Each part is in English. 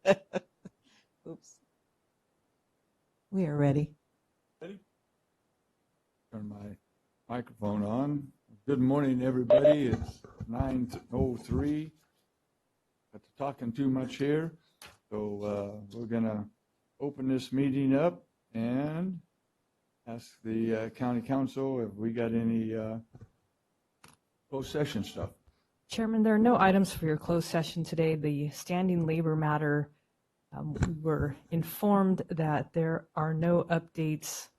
Oops. We are ready. Ready? Turn my microphone on. Good morning, everybody. It's 9:03. Got to talking too much here, so we're gonna open this meeting up and ask the county council if we got any closed session stuff. Chairman, there are no items for your closed session today. The standing labor matter, we were informed that there are no updates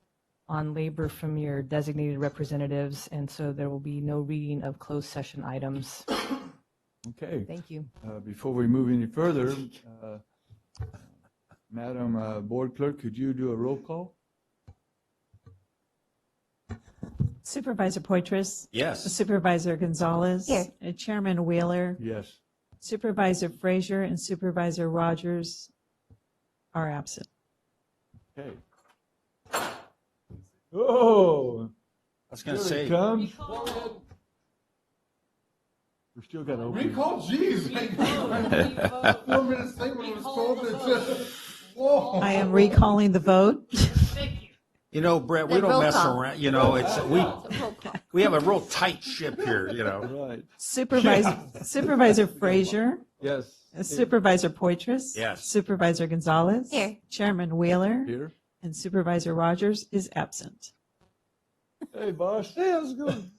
on labor from your designated representatives, and so there will be no reading of closed session items. Okay. Thank you. Before we move any further, Madam Board Clerk, could you do a roll call? Supervisor Poitras? Yes. Supervisor Gonzalez? Here. Chairman Wheeler? Yes. Supervisor Frazier and Supervisor Rogers are absent. Okay. Oh, I was going to here say, it comes. We still got to open. Recall, jeez. 4 minutes late when it was called. Whoa. I am recalling the vote. you know, Brett, we The don't roll mess call. around. You know, it's Roll call. we have a real tight ship here. You know. Right. Supervisor Frazier? Yes. Supervisor Poitras? Yes. Supervisor Gonzalez? Here. Chairman Wheeler? Here. And Supervisor Rogers is absent. Hey, boss. Hey, how's it going?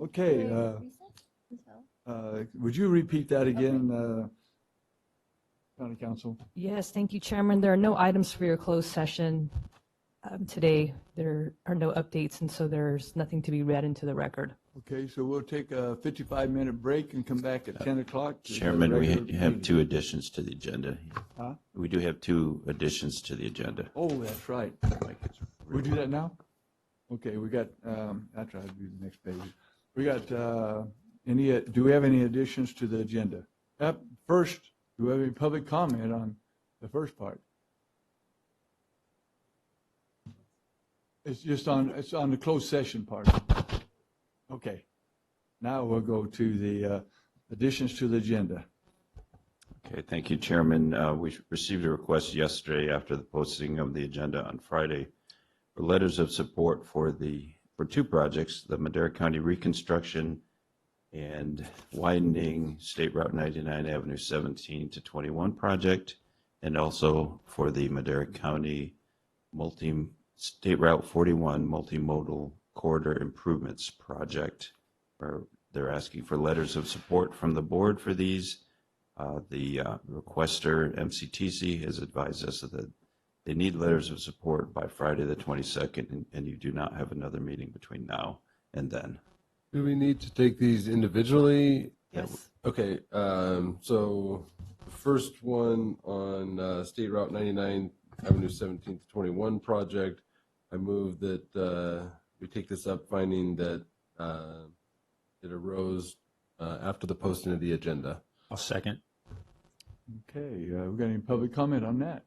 Okay. Would you repeat that again, County Council? Yes, thank you, Chairman. There are no items for your closed session today. There are no updates, and so there's nothing to be read into the record. Okay, so we'll take a 55-minute break and come back at 10 o'clock. Chairman, we have two additions to the agenda. Huh? We do have two additions to the agenda. Oh, that's right. We do that now? Okay, we got, that's right, I'll do the next page. We got, do we have any additions to the agenda? First, do we have any public comment on the first part? It's on the closed session part. Okay. Now we'll go to the additions to the agenda. Okay, thank you, Chairman. We received a request yesterday after the posting of the agenda on Friday for letters of support for two projects, the Madera County reconstruction and widening State Route 99 Avenue 17 to 21 project, and also for the Madera County State Route 41 multimodal corridor improvements project, where they're asking for letters of support from the board for these. The requester, MCTC, has advised us that they need letters of support by Friday the 22nd, and you do not have another meeting between now and then. Do we need to take these individually? Yes. Okay, so the first one on State Route 99 Avenue 17 to 21 project, I move that we take this up, finding that it arose after the posting of the agenda. I'll second. Okay, we got any public comment on that?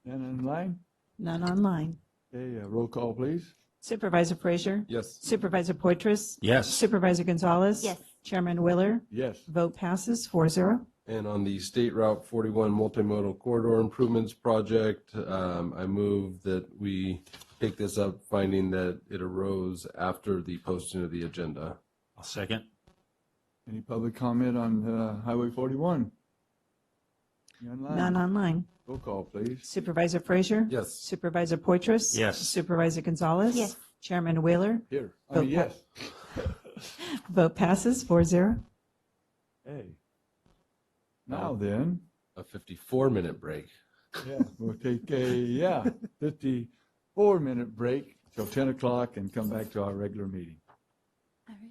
None online? None online. Okay, roll call, please. Supervisor Frazier? Yes. Supervisor Poitras? Yes. Supervisor Gonzalez? Yes. Chairman Wheeler? Yes. Vote passes 4-0. And on the State Route 41 multimodal corridor improvements project, I move that we take this up, finding that it arose after the posting of the agenda. I'll second. Any public comment on Highway 41? Online? None online. Roll call, please. Supervisor Frazier? Yes. Supervisor Poitras? Yes. Supervisor Gonzalez? Yes. Chairman Wheeler? Here. Vote Yes. Vote passes 4-0. Hey. Now then, A 54-minute break. yeah, we'll take a 54-minute break till 10 o'clock and come back to our regular meeting. All right.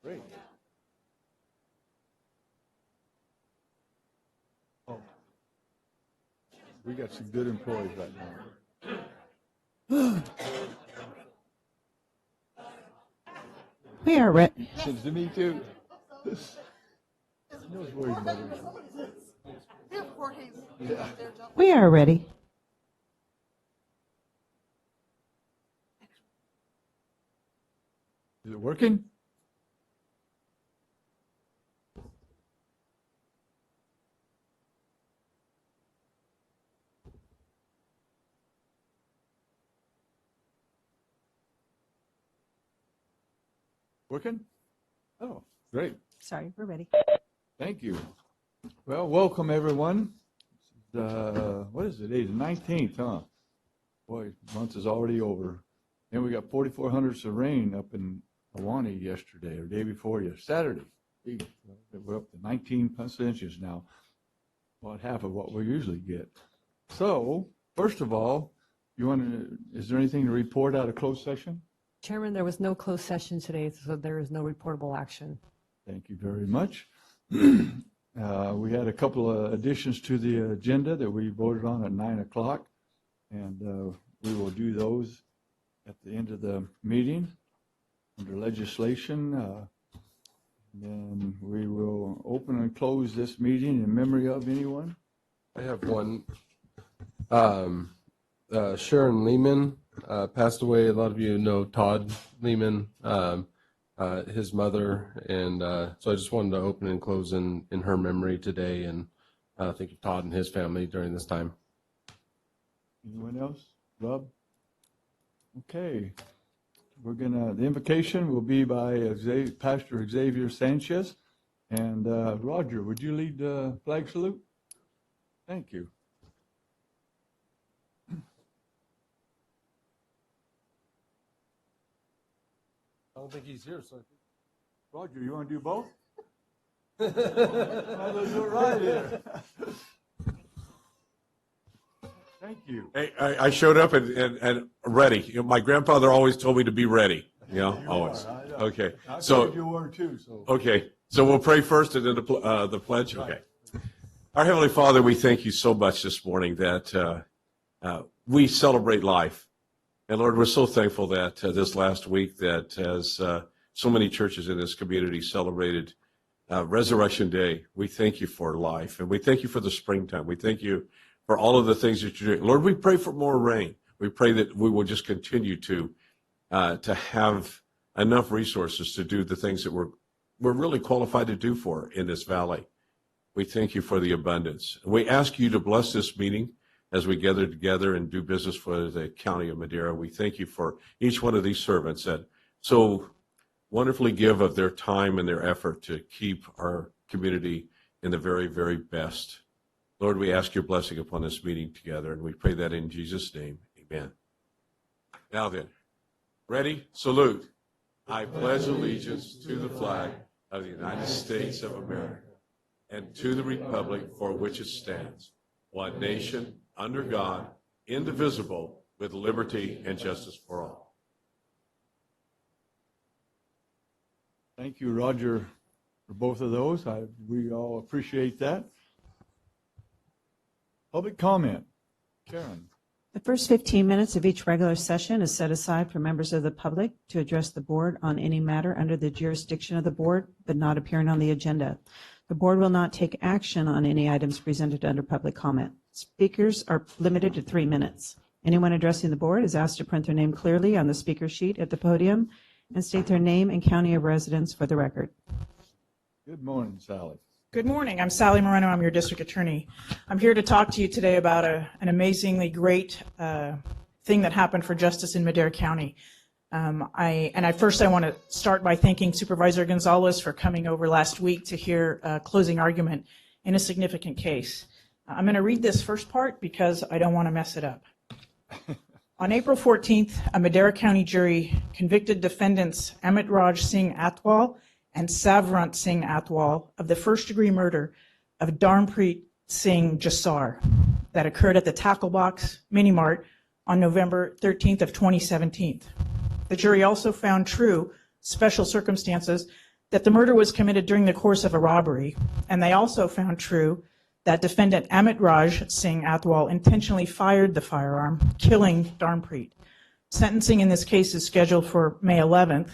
Great. Oh. We got some good employees right now. We are ready. Seems to me too. No worries about it. Yeah. We are ready. Is it working? Working? Oh, great. Sorry, we're ready. Thank you. Well, welcome everyone. What is it? Today? The 19th, huh? Boy, the month is already over. And we got 4,400 of rain up in Ahwahnee yesterday or day before Saturday. We're up to 19 plus inches now. About half of what we usually get. So, first of all, is there anything to report out of closed session? Chairman, there was no closed session today, so there is no reportable action. Thank you very much. We had a couple of additions to the agenda that we voted on at 9 o'clock, and we will do those at the end of the meeting under legislation. Then we will open and close this meeting in memory of anyone. I have one. Sharon Lehman passed away. A lot of you know Todd Lehman, his mother, and so I just wanted to open and close in her memory today, and think of Todd and his family during this time. Anyone else? Rob? Okay. The invocation will be by Pastor Xavier Sanchez. And Roger, would you lead the flag salute? Thank you. I don't think he's here, so Roger, you want to do both? Let's do it right here. Thank you. Hey, I showed up and ready. You know, my grandfather always told me to be ready. You know, always. I know. Okay. I So, told you were too, so. okay. So we'll pray first and then the pledge. Okay. Our Heavenly Father, we thank you so much this morning that we celebrate life. And Lord, we're so thankful that this last week that as so many churches in this community celebrated Resurrection Day, we thank you for life. And we thank you for the springtime. We thank you for all of the things that you're doing. Lord, we pray for more rain. We pray that we will just continue to have enough resources to do the things that we're really qualified to do for in this valley. We thank you for the abundance. We ask you to bless this meeting as we gather together and do business for the county of Madera. We thank you for each one of these servants that so wonderfully give of their time and their effort to keep our community in the very, very best. Lord, we ask your blessing upon this meeting together, and we pray that in Jesus' name. Amen. Now then, ready? Salute. I pledge allegiance to the flag of the United States of America and to the republic for which it stands, one nation, under God, indivisible, with liberty and justice for all. Thank you, Roger, for both of those. We all appreciate that. Public comment. Sharon. The first 15 minutes of each regular session is set aside for members of the public to address the board on any matter under the jurisdiction of the board, but not appearing on the agenda. The board will not take action on any items presented under public comment. Speakers are limited to 3 minutes. Anyone addressing the board is asked to print their name clearly on the speaker sheet at the podium and state their name and county of residence for the record. Good morning, Sally. Good morning. I'm Sally Moreno. I'm your district attorney. I'm here to talk to you today about an amazingly great thing that happened for justice in Madera County. I want to start by thanking Supervisor Gonzalez for coming over last week to hear a closing argument in a significant case. I'm going to read this first part because I don't want to mess it up. On April 14th, a Madera County jury convicted defendants Amit Raj Singh Atwal and Savrant Singh Atwal of the first-degree murder of Dharmpreet Singh Jasar that occurred at the Tackle Box Mini Mart on November 13th of 2017. The jury also found true special circumstances that the murder was committed during the course of a robbery, and they also found true that defendant Amit Raj Singh Athwal intentionally fired the firearm, killing Darnpreet. Sentencing in this case is scheduled for May 11th,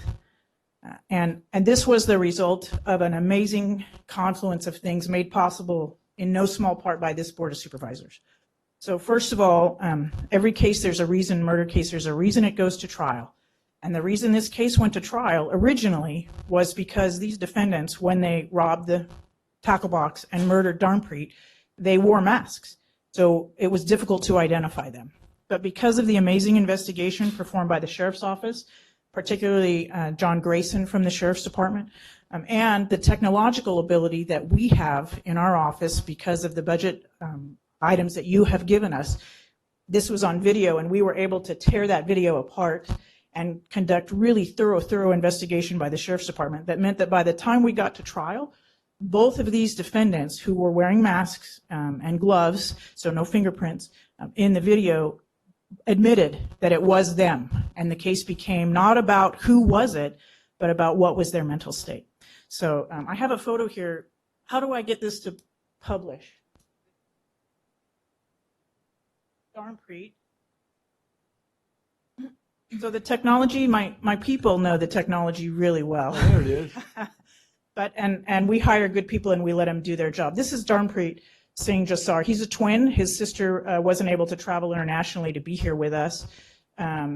and this was the result of an amazing confluence of things made possible in no small part by this Board of Supervisors. So first of all, every case there's a reason, murder case, there's a reason it goes to trial. And the reason this case went to trial originally was because these defendants, when they robbed the tackle box and murdered Darnpreet, they wore masks. So it was difficult to identify them. But because of the amazing investigation performed by the Sheriff's Office, particularly John Grayson from the Sheriff's Department, and the technological ability that we have in our office because of the budget items that you have given us, this was on video, and we were able to tear that video apart and conduct really thorough investigation by the Sheriff's Department. That meant that by the time we got to trial, both of these defendants who were wearing masks and gloves, so no fingerprints, in the video admitted that it was them. And the case became not about who was it, but about what was their mental state. So I have a photo here. How do I get this to publish? Darnpreet. So the technology, my people know the technology really well. There it is. But and we hire good people and we let them do their job. This is Darnpreet Singh Jasar. He's a twin. His sister wasn't able to travel internationally to be here with us.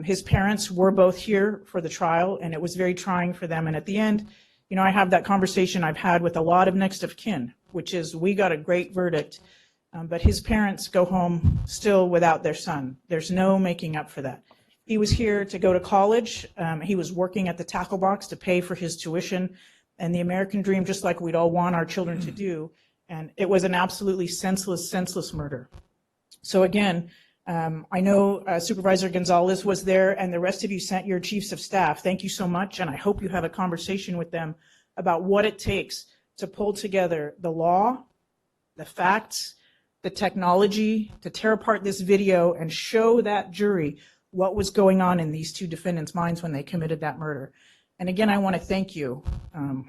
His parents were both here for the trial, and it was very trying for them. And at the end, you know, I have that conversation I've had with a lot of next of kin, which is we got a great verdict, but his parents go home still without their son. There's no making up for that. He was here to go to college. He was working at the tackle box to pay for his tuition and the American dream, just like we'd all want our children to do. And it was an absolutely senseless murder. So again, I know Supervisor Gonzalez was there, and the rest of you sent your chiefs of staff. Thank you so much, and I hope you have a conversation with them about what it takes to pull together the law, the facts, the technology, to tear apart this video and show that jury what was going on in these two defendants' minds when they committed that murder. And again, I want to thank you.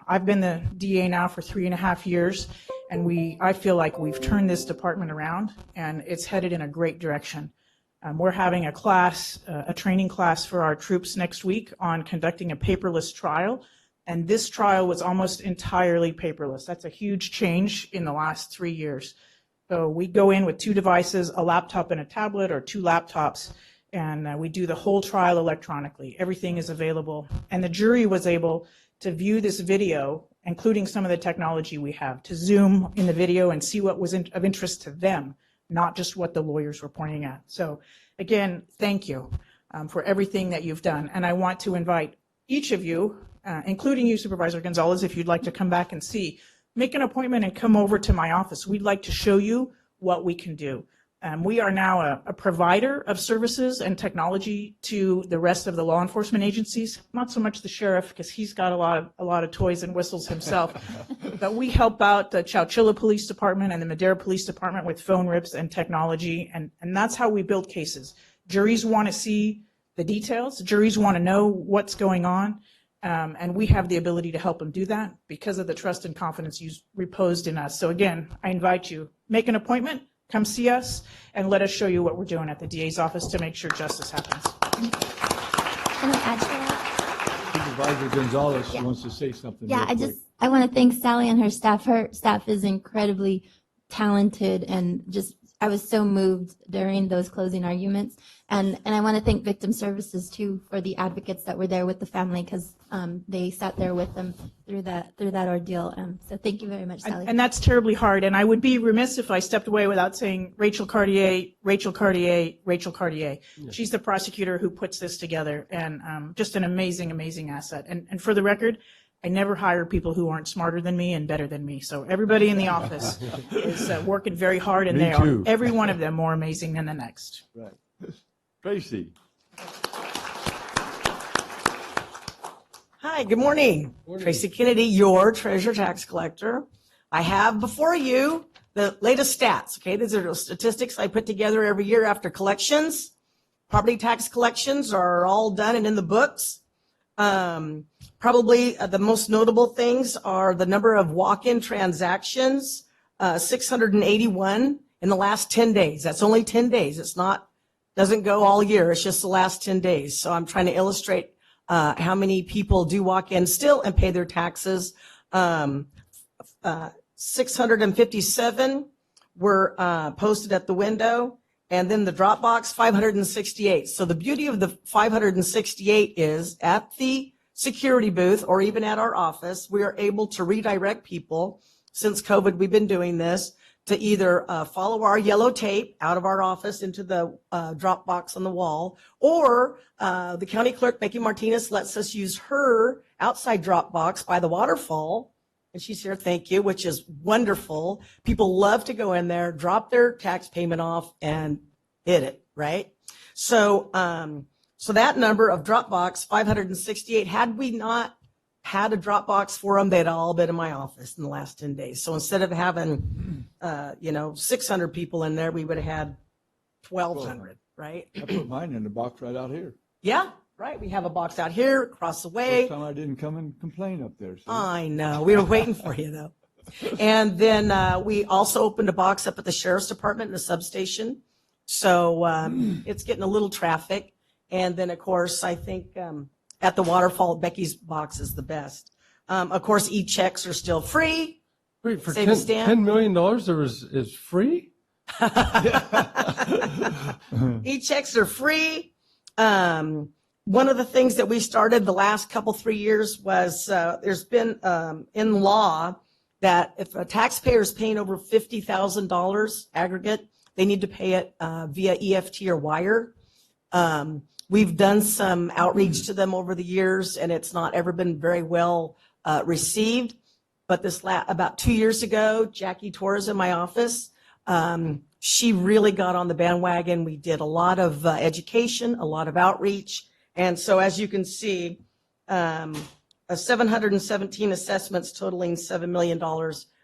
I've been the DA now for 3.5 years, and I feel like we've turned this department around, and it's headed in a great direction. We're having a class, a training class for our troops next week on conducting a paperless trial, and this trial was almost entirely paperless. That's a huge change in the last 3 years. So we go in with 2 devices, a laptop and a tablet, or 2 laptops, and we do the whole trial electronically. Everything is available. And the jury was able to view this video, including some of the technology we have, to zoom in the video and see what was of interest to them, not just what the lawyers were pointing at. So again, thank you for everything that you've done. And I want to invite each of you, including you, Supervisor Gonzalez, if you'd like to come back and see, make an appointment and come over to my office. We'd like to show you what we can do. We are now a provider of services and technology to the rest of the law enforcement agencies, not so much the sheriff, because he's got a lot of toys and whistles himself, but we help out the Chowchilla Police Department and the Madera Police Department with phone rips and technology, and that's how we build cases. Juries want to see the details. Juries want to know what's going on, and we have the ability to help them do that because of the trust and confidence you reposed in us. So again, I invite you, make an appointment, come see us, and let us show you what we're doing at the DA's office to make sure justice happens. Can I add to that? Supervisor Gonzalez Yeah. wants to say something. Yeah, real quick. I want to thank Sally and her staff. Her staff is incredibly talented, and I was so moved during those closing arguments. And I want to thank Victim Services too for the advocates that were there with the family, because they sat there with them through that ordeal. So thank you very much, Sally. And that's terribly hard. And I would be remiss if I stepped away without saying Rachel Cartier. She's the prosecutor who puts this together, and just an amazing asset. And for the record, I never hire people who aren't smarter than me and better than me. So everybody in the office is working very hard, and Me they too. are, every one of them, more amazing than the next. Right. Tracy. Hi, good morning. Tracy Kennedy, your treasurer tax collector. I have before you the latest stats, okay? These are the statistics I put together every year after collections. property tax collections are all done and in the books. Probably the most notable things are the number of walk-in transactions, 681 in the last 10 days. That's only 10 days. It's not, doesn't go all year. It's just the last 10 days. So I'm trying to illustrate how many people do walk in still and pay their taxes. 657 were posted at the window, and then the drop box, 568. So the beauty of the 568 is at the security booth or even at our office, we are able to redirect people. Since COVID, we've been doing this to either follow our yellow tape out of our office into the drop box on the wall, or the county clerk, Becky Martinez, lets us use her outside drop box by the waterfall. And she's here, thank you, which is wonderful. People love to go in there, drop their tax payment off, and hit it, right? So, so that number of Dropbox, 568, had we not had a Dropbox for them, they'd all been in my office in the last 10 days. So instead of having, 600 people in there, we would have had 1,200, right? I put mine in the box right out here. Yeah, right. We have a box out here, across the way. First time I didn't come and complain up there. See? I know. We were waiting for you, though. And then we also opened a box up at the Sheriff's Department in the substation. So it's getting a little traffic. And then, of course, I think at the waterfall, Becky's box is the best. Of course, e-checks are still free. Wait, for Save a stamp. $10 million is free? E-checks are free. One of the things that we started the last 3 years was there's been in law that if a taxpayer is paying over $50,000 aggregate, they need to pay it via EFT or wire. We've done some outreach to them over the years, and it's not ever been very well received. But about 2 years ago, Jackie Torres in my office, she really got on the bandwagon. We did a lot of education, a lot of outreach. And so as you can see, 717 assessments totaling $7 million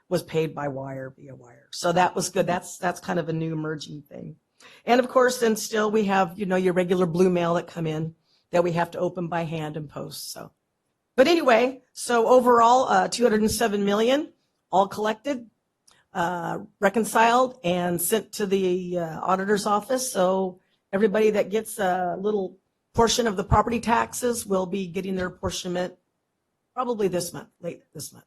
was paid by wire, via wire. So that was good. That's kind of a new emerging thing. And of course, then still we have, your regular blue mail that come in that we have to open by hand and post. So, but anyway, so overall, 207 million, all collected, reconciled, and sent to the auditor's office. So everybody that gets a little portion of the property taxes will be getting their apportionment probably this month, late this month.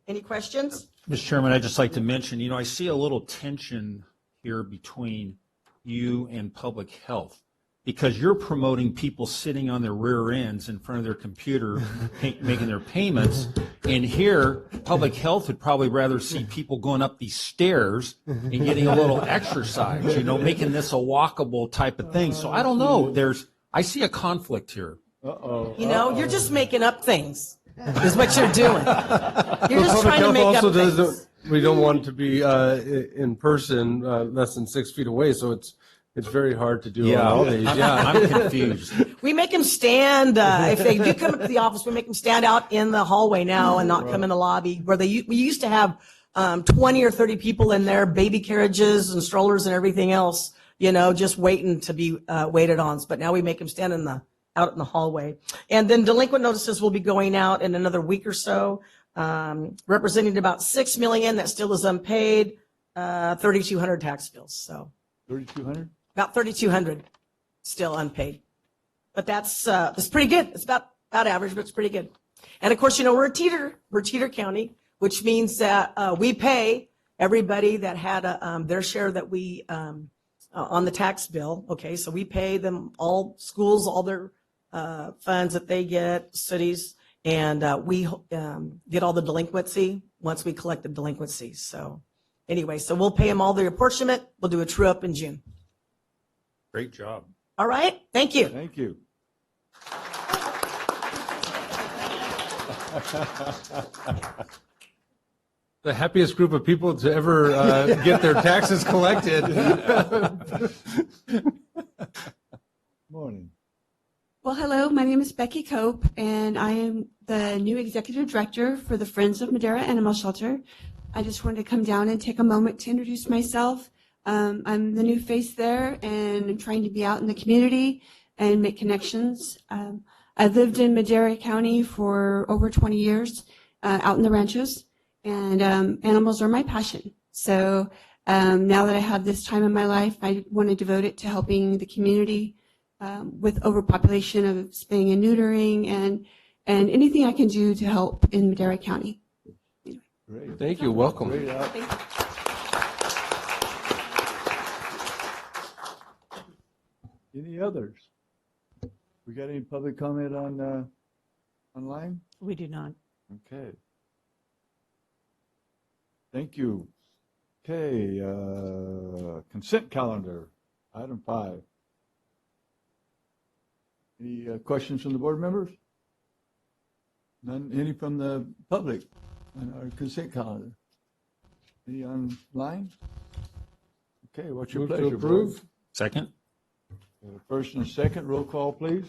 Any questions? Mr. Chairman, I'd just like to mention, I see a little tension here between you and public health, because you're promoting people sitting on their rear ends in front of their computer making their payments, and here public health would probably rather see people going up these stairs and getting a little exercise, making this a walkable type of thing. So I don't know, I see a conflict here. You're just making up things, is what you're doing. You're just trying to make up things. We don't want to be in person less than 6 feet away, so it's very hard to do on all these. Yeah, I'm confused. We make them stand, if they do come up to the office, we make them stand out in the hallway now and not come in the lobby, where we used to have 20 or 30 people in there, baby carriages and strollers and everything else, just waiting to be waited on. But now we make them stand out in the hallway. And then delinquent notices will be going out in another week or so, representing about 6 million that still is unpaid, 3,200 tax bills. So 3,200? about 3,200 still unpaid. But that's pretty good. It's about average, but it's pretty good. And of course, we're Teeter County, which means that we pay everybody that had their share that we on the tax bill. Okay, so we pay them, all schools, all their funds that they get, cities, and we get all the delinquency once we collect the delinquencies. So anyway, so we'll pay them all their apportionment. We'll do a true up in June. Great job. All right, thank you. Thank you. The happiest group of people to ever get their taxes collected. Morning. Well, hello, my name is Becky Cope, and I am the new executive director for the Friends of Madera Animal Shelter. I just wanted to come down and take a moment to introduce myself. I'm the new face there, and I'm trying to be out in the community and make connections. I've lived in Madera County for over 20 years, out in the ranchos, and animals are my passion. So now that I have this time in my life, I want to devote it to helping the community with overpopulation of spaying and neutering, and anything I can do to help in Madera County. Great. Thank you. Welcome. Great out. Thank you. Any others? We got any public comment on online? We do not. Okay. Thank you. Okay, consent calendar, item 5. Any questions from the board members? None, any from the public on our consent calendar? Any online? Okay, what's your Move to pleasure? approve. board? Second? First and second, roll call, please.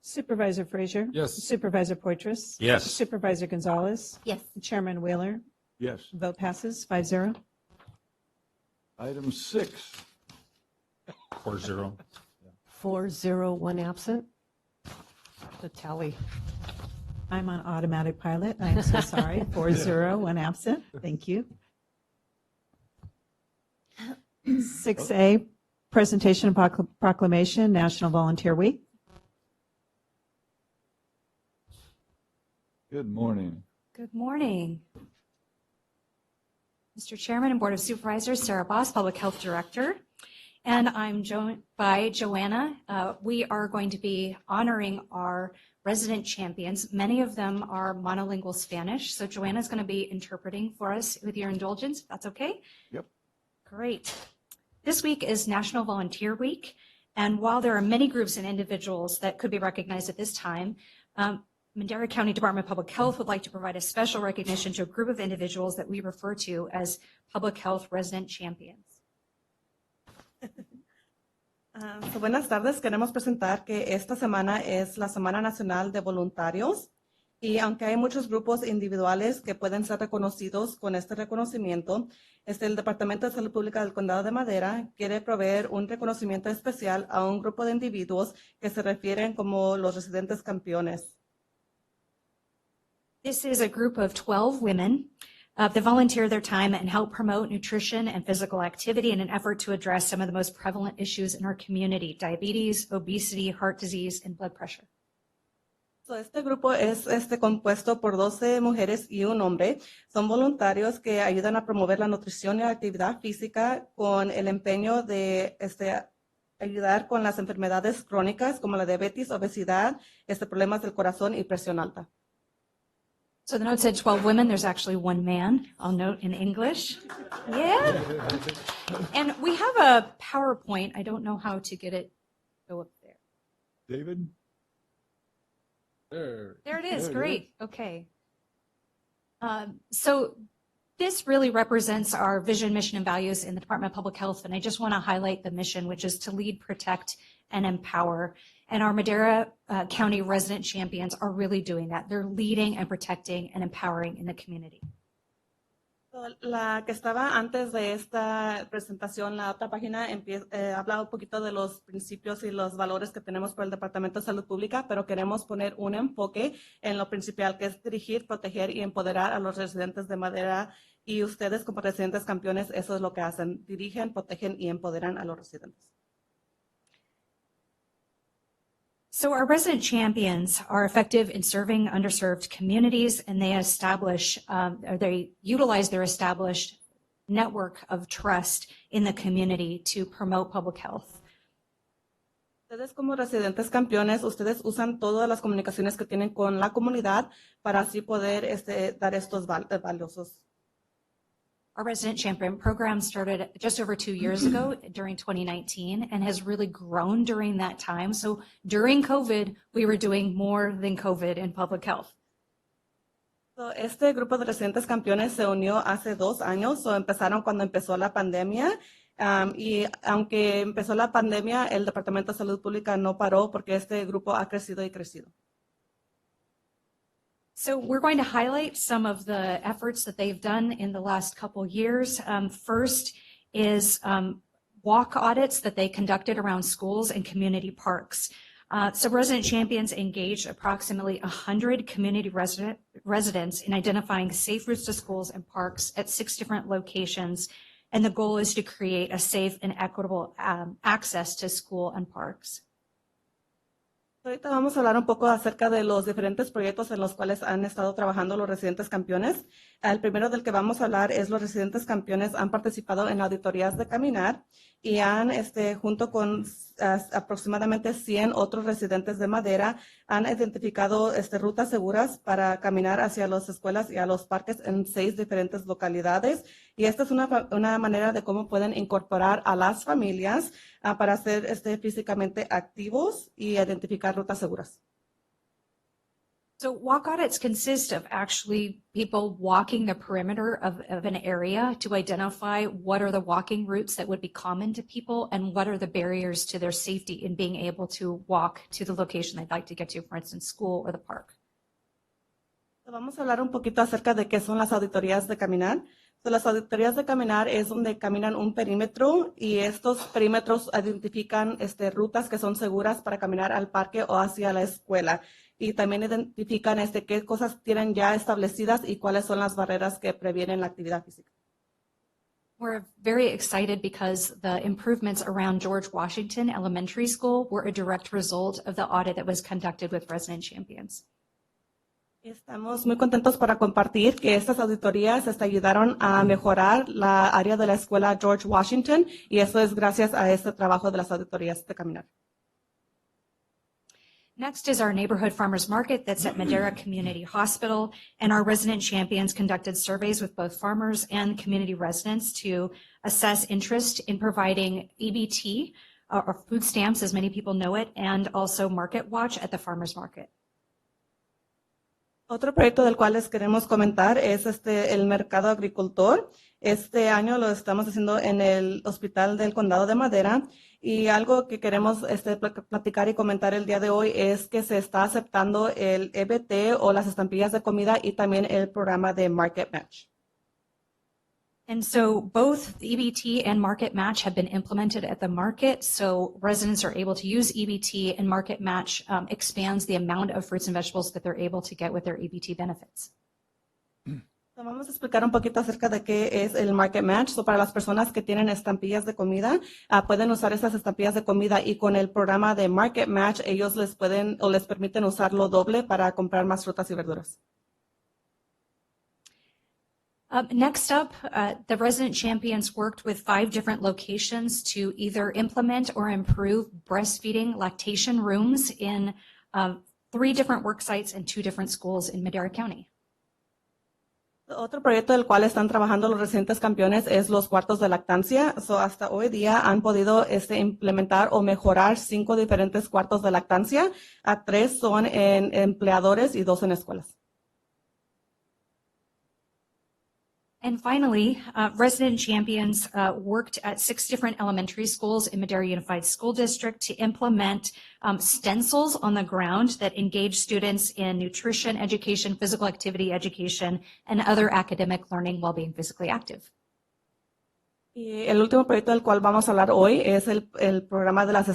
Supervisor Frazier? Yes. Supervisor Poitras? Yes. Supervisor Gonzalez? Yes. Chairman Wheeler? Yes. Vote passes 5-0. Item 6. 4-0. 4-0, 1 absent. The tally. I'm on automatic pilot. I am so sorry. 4-0, 1 absent. Thank you. 6A, presentation of proclamation, National Volunteer Week. Good morning. Good morning. Mr. Chairman and Board of Supervisors, Sarah Boss, Public Health Director, and I'm joined by Joanna. We are going to be honoring our resident champions. Many of them are monolingual Spanish, so Joanna's going to be interpreting for us with your indulgence, if that's okay? Yep. Great. This week is National Volunteer Week, and while there are many groups and individuals that could be recognized at this time, Madera County Department of Public Health would like to provide a special recognition to a group of individuals that we refer to as Public Health Resident Champions. Buenas tardes, queremos presentar que esta semana es la Semana Nacional de Voluntarios y aunque hay muchos grupos individuales que pueden ser reconocidos con este reconocimiento, el Departamento de Salud Pública del Condado de Madera quiere proveer un reconocimiento especial a un grupo de individuos que se refieren como los residentes campeones. This is a group of 12 women that volunteer their time and help promote nutrition and physical activity in an effort to address some of the most prevalent issues in our community: diabetes, obesity, heart disease, and blood pressure. Este grupo es compuesto por 12 mujeres y un hombre. Son voluntarios que ayudan a promover la nutrición y la actividad física con el empeño de ayudar con las enfermedades crónicas como la diabetes, obesidad, problemas del corazón y presión alta. So the note said 12 women. There's actually 1 man. I'll note in English. Yeah. And we have a PowerPoint. I don't know how to get it go up there. David? There. There it is. There it Great. Okay. So this really represents our vision, mission, and values in the Department of Public Health. And I just want to highlight the mission, which is to lead, protect, and empower. And our Madera County resident champions are really doing that. They're leading and protecting and empowering in the community. La que estaba antes de esta presentación, la otra página habla un poquito de los principios y los valores que tenemos por el Departamento de Salud Pública, pero queremos poner un enfoque en lo principal, que es dirigir, proteger y empoderar a los residentes de Madera. Y ustedes como residentes campeones, eso es lo que hacen: dirigen, protegen y empoderan a los residentes. So our resident champions are effective in serving underserved communities, and they utilize their established network of trust in the community to promote public health. Ustedes como residentes campeones, ustedes usan todas las comunicaciones que tienen con la comunidad para así poder dar estos valiosos. Our resident champion program started just over 2 years ago during 2019 and has really grown during that time. So during COVID, we were doing more than COVID in public health. Este grupo de residentes campeones se unió hace 2 años, empezaron cuando empezó la pandemia. Y aunque empezó la pandemia, el Departamento de Salud Pública no paró porque este grupo ha crecido y crecido. So we're going to highlight some of the efforts that they've done in the last couple years. First is walk audits that they conducted around schools and community parks. So resident champions engaged approximately 100 community residents in identifying safe routes to schools and parks at 6 different locations. And the goal is to create a safe and equitable access to school and parks. Ahorita vamos a hablar un poco acerca de los diferentes proyectos en los cuales han estado trabajando los residentes campeones. El primero del que vamos a hablar es los residentes campeones han participado en auditorías de caminar y han, junto con aproximadamente 100 otros residentes de Madera, han identificado rutas seguras para caminar hacia las escuelas y a los parques en 6 diferentes localidades. Y esta es una manera de cómo pueden incorporar a las familias para ser físicamente activos y identificar rutas seguras. So walk audits consist of actually people walking the perimeter of an area to identify what are the walking routes that would be common to people and what are the barriers to their safety in being able to walk to the location they'd like to get to, for instance, school or the park. Vamos a hablar un poquito acerca de qué son las auditorías de caminar. Las auditorías de caminar es donde caminan un perímetro y estos perímetros identifican rutas que son seguras para caminar al parque o hacia la escuela. Y también identifican qué cosas tienen ya establecidas y cuáles son las barreras que previenen la actividad física. We're very excited because the improvements around George Washington Elementary School were a direct result of the audit that was conducted with resident champions. Estamos muy contentos para compartir que estas auditorías ayudaron a mejorar la área de la escuela George Washington y eso es gracias a este trabajo de las auditorías de caminar. Next is our neighborhood farmers market that's at Madera Community Hospital, and our resident champions conducted surveys with both farmers and community residents to assess interest in providing EBT, or food stamps as many people know it, and also Market Watch at the farmers market. Otro proyecto del cual les queremos comentar es el mercado agricultor. Este año lo estamos haciendo en el Hospital del Condado de Madera y algo que queremos platicar y comentar el día de hoy es que se está aceptando el EBT o las estampillas de comida y también el programa de Market Match. And so both EBT and Market Match have been implemented at the market, so residents are able to use EBT, and Market Match expands the amount of fruits and vegetables that they're able to get with their EBT benefits. Vamos a explicar un poquito acerca de qué es el Market Match. Para las personas que tienen estampillas de comida, pueden usar esas estampillas de comida y con el programa de Market Match ellos les permiten usarlo doble para comprar más frutas y verduras. Next up, the resident champions worked with 5 different locations to either implement or improve breastfeeding lactation rooms in 3 different work sites and 2 different schools in Madera County. Otro proyecto del cual están trabajando los residentes campeones es los cuartos de lactancia. Hasta hoy día han podido implementar o mejorar 5 diferentes cuartos de lactancia. 3 son en empleadores y 2 en escuelas. And finally, resident champions worked at 6 different elementary schools in Madera Unified School District to implement stencils on the ground that engage students in nutrition education, physical activity education, and other academic learning while being physically active. Y el último proyecto del cual vamos a hablar hoy es el programa de las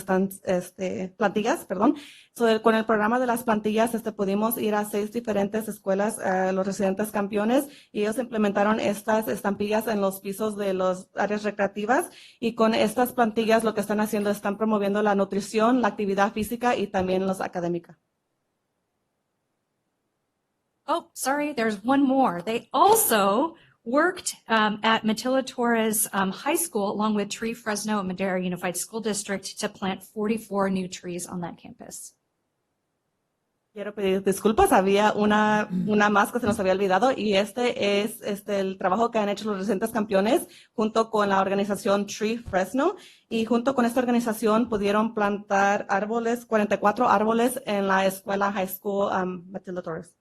plantillas, perdón. Con el programa de las plantillas pudimos ir a 6 diferentes escuelas, los residentes campeones, y ellos implementaron estas estampillas en los pisos de las áreas recreativas. Y con estas plantillas lo que están haciendo, están promoviendo la nutrición, la actividad física y también los académica. Oh, sorry, there's one more. They also worked at Matilda Torres High School along with Tree Fresno and Madera Unified School District to plant 44 new trees on that campus. Quiero pedir disculpas, había una más que se nos había olvidado y es el trabajo que han hecho los residentes campeones junto con la organización Tree Fresno y junto con esta organización pudieron plantar 44 árboles en la escuela High School Matilda Torres.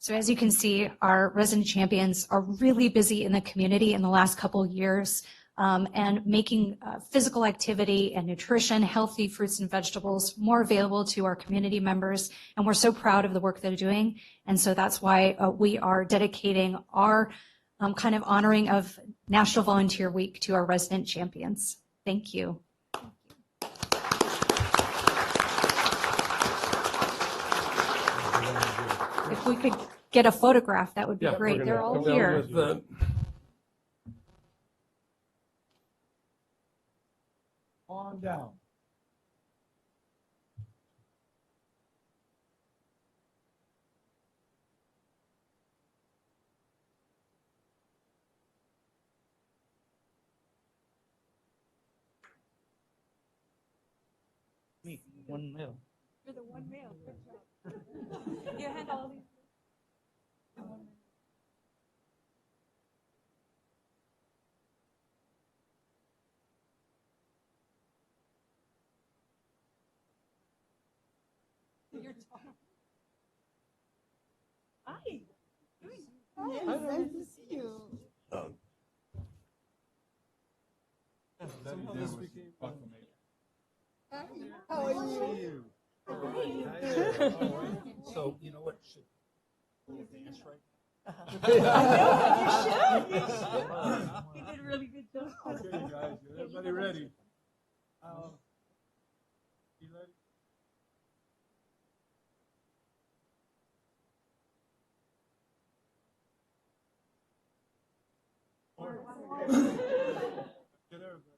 So as you can see, our resident champions are really busy in the community in the last couple of years and making physical activity and nutrition, healthy fruits and vegetables more available to our community members. And we're so proud of the work they're doing. And so that's why we are dedicating our kind of honoring of National Volunteer Week to our resident champions. Thank you. If we could get a photograph, that would be great. They're all here. On down. Me, one male. You're the one male. Good job. You had all these. You're tall. Hi. Yes, nice to see you. How are you? So, you know what? Dance right? I know, you should. You did a really good job. Okay, guys, is everybody ready? You ready? Get everybody.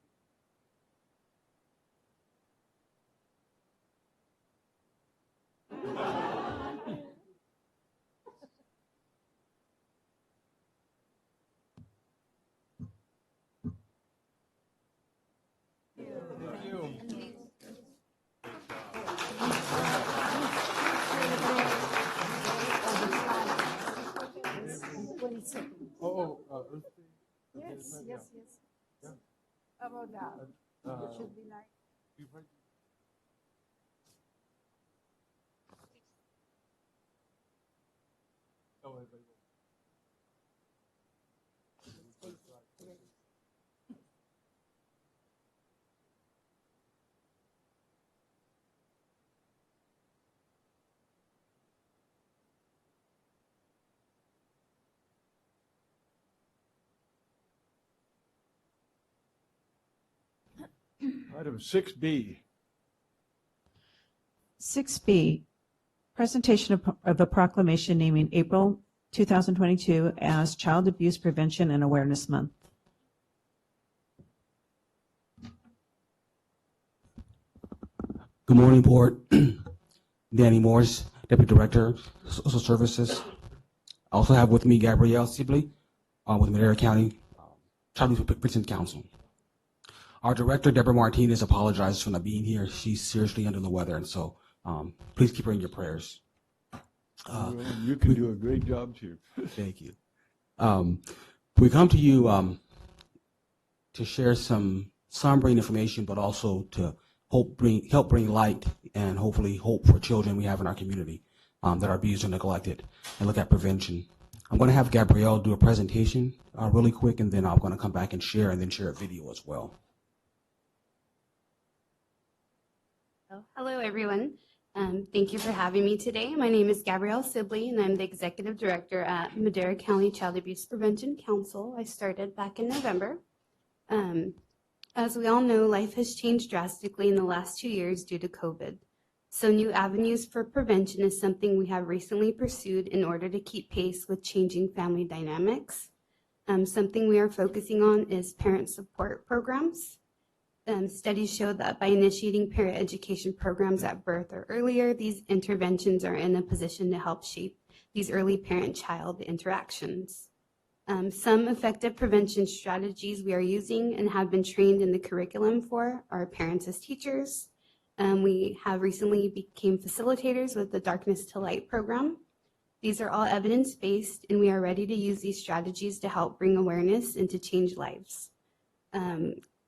Yes, yes, yes. How about that? It should be like. Item 6B. 6B, presentation of a proclamation naming April 2022 as Child Abuse Prevention and Awareness Month. Good morning, Board. Danny Morris, Deputy Director, Social Services. I also have with me Gabrielle Sibley with Madera County Child Abuse Prevention Council. Our Director, Deborah Martinez, apologizes for not being here. She's seriously under the weather, and so please keep her in your prayers. You can do a great job, too. Thank you. We come to you to share some sombering information, but also to help bring light and hopefully hope for children we have in our community that are abused or neglected, and look at prevention. I'm going to have Gabrielle do a presentation really quick, and then I'm going to come back and share a video as well. Hello, everyone. Thank you for having me today. My name is Gabrielle Sibley, and I'm the Executive Director at Madera County Child Abuse Prevention Council. I started back in November. As we all know, life has changed drastically in the last 2 years due to COVID. So new avenues for prevention is something we have recently pursued in order to keep pace with changing family dynamics. Something we are focusing on is parent support programs. Studies show that by initiating parent education programs at birth or earlier, these interventions are in a position to help shape these early parent-child interactions. Some effective prevention strategies we are using and have been trained in the curriculum for are parents as teachers. We have recently became facilitators with the Darkness to Light program. These are all evidence-based, and we are ready to use these strategies to help bring awareness and to change lives.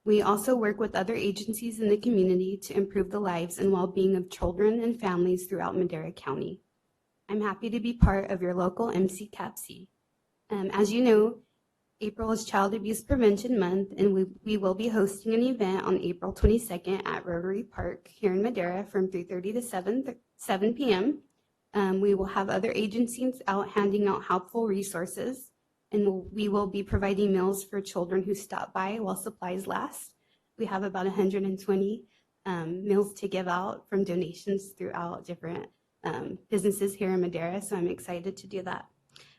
We also work with other agencies in the community to improve the lives and well-being of children and families throughout Madera County. I'm happy to be part of your local MCCAPC. As you know, April is Child Abuse Prevention Month, and we will be hosting an event on April 22nd at Rotary Park here in Madera from 3:30 to 7 p.m. We will have other agencies out handing out helpful resources, and we will be providing meals for children who stop by while supplies last. We have about 120 meals to give out from donations throughout different businesses here in Madera, so I'm excited to do that.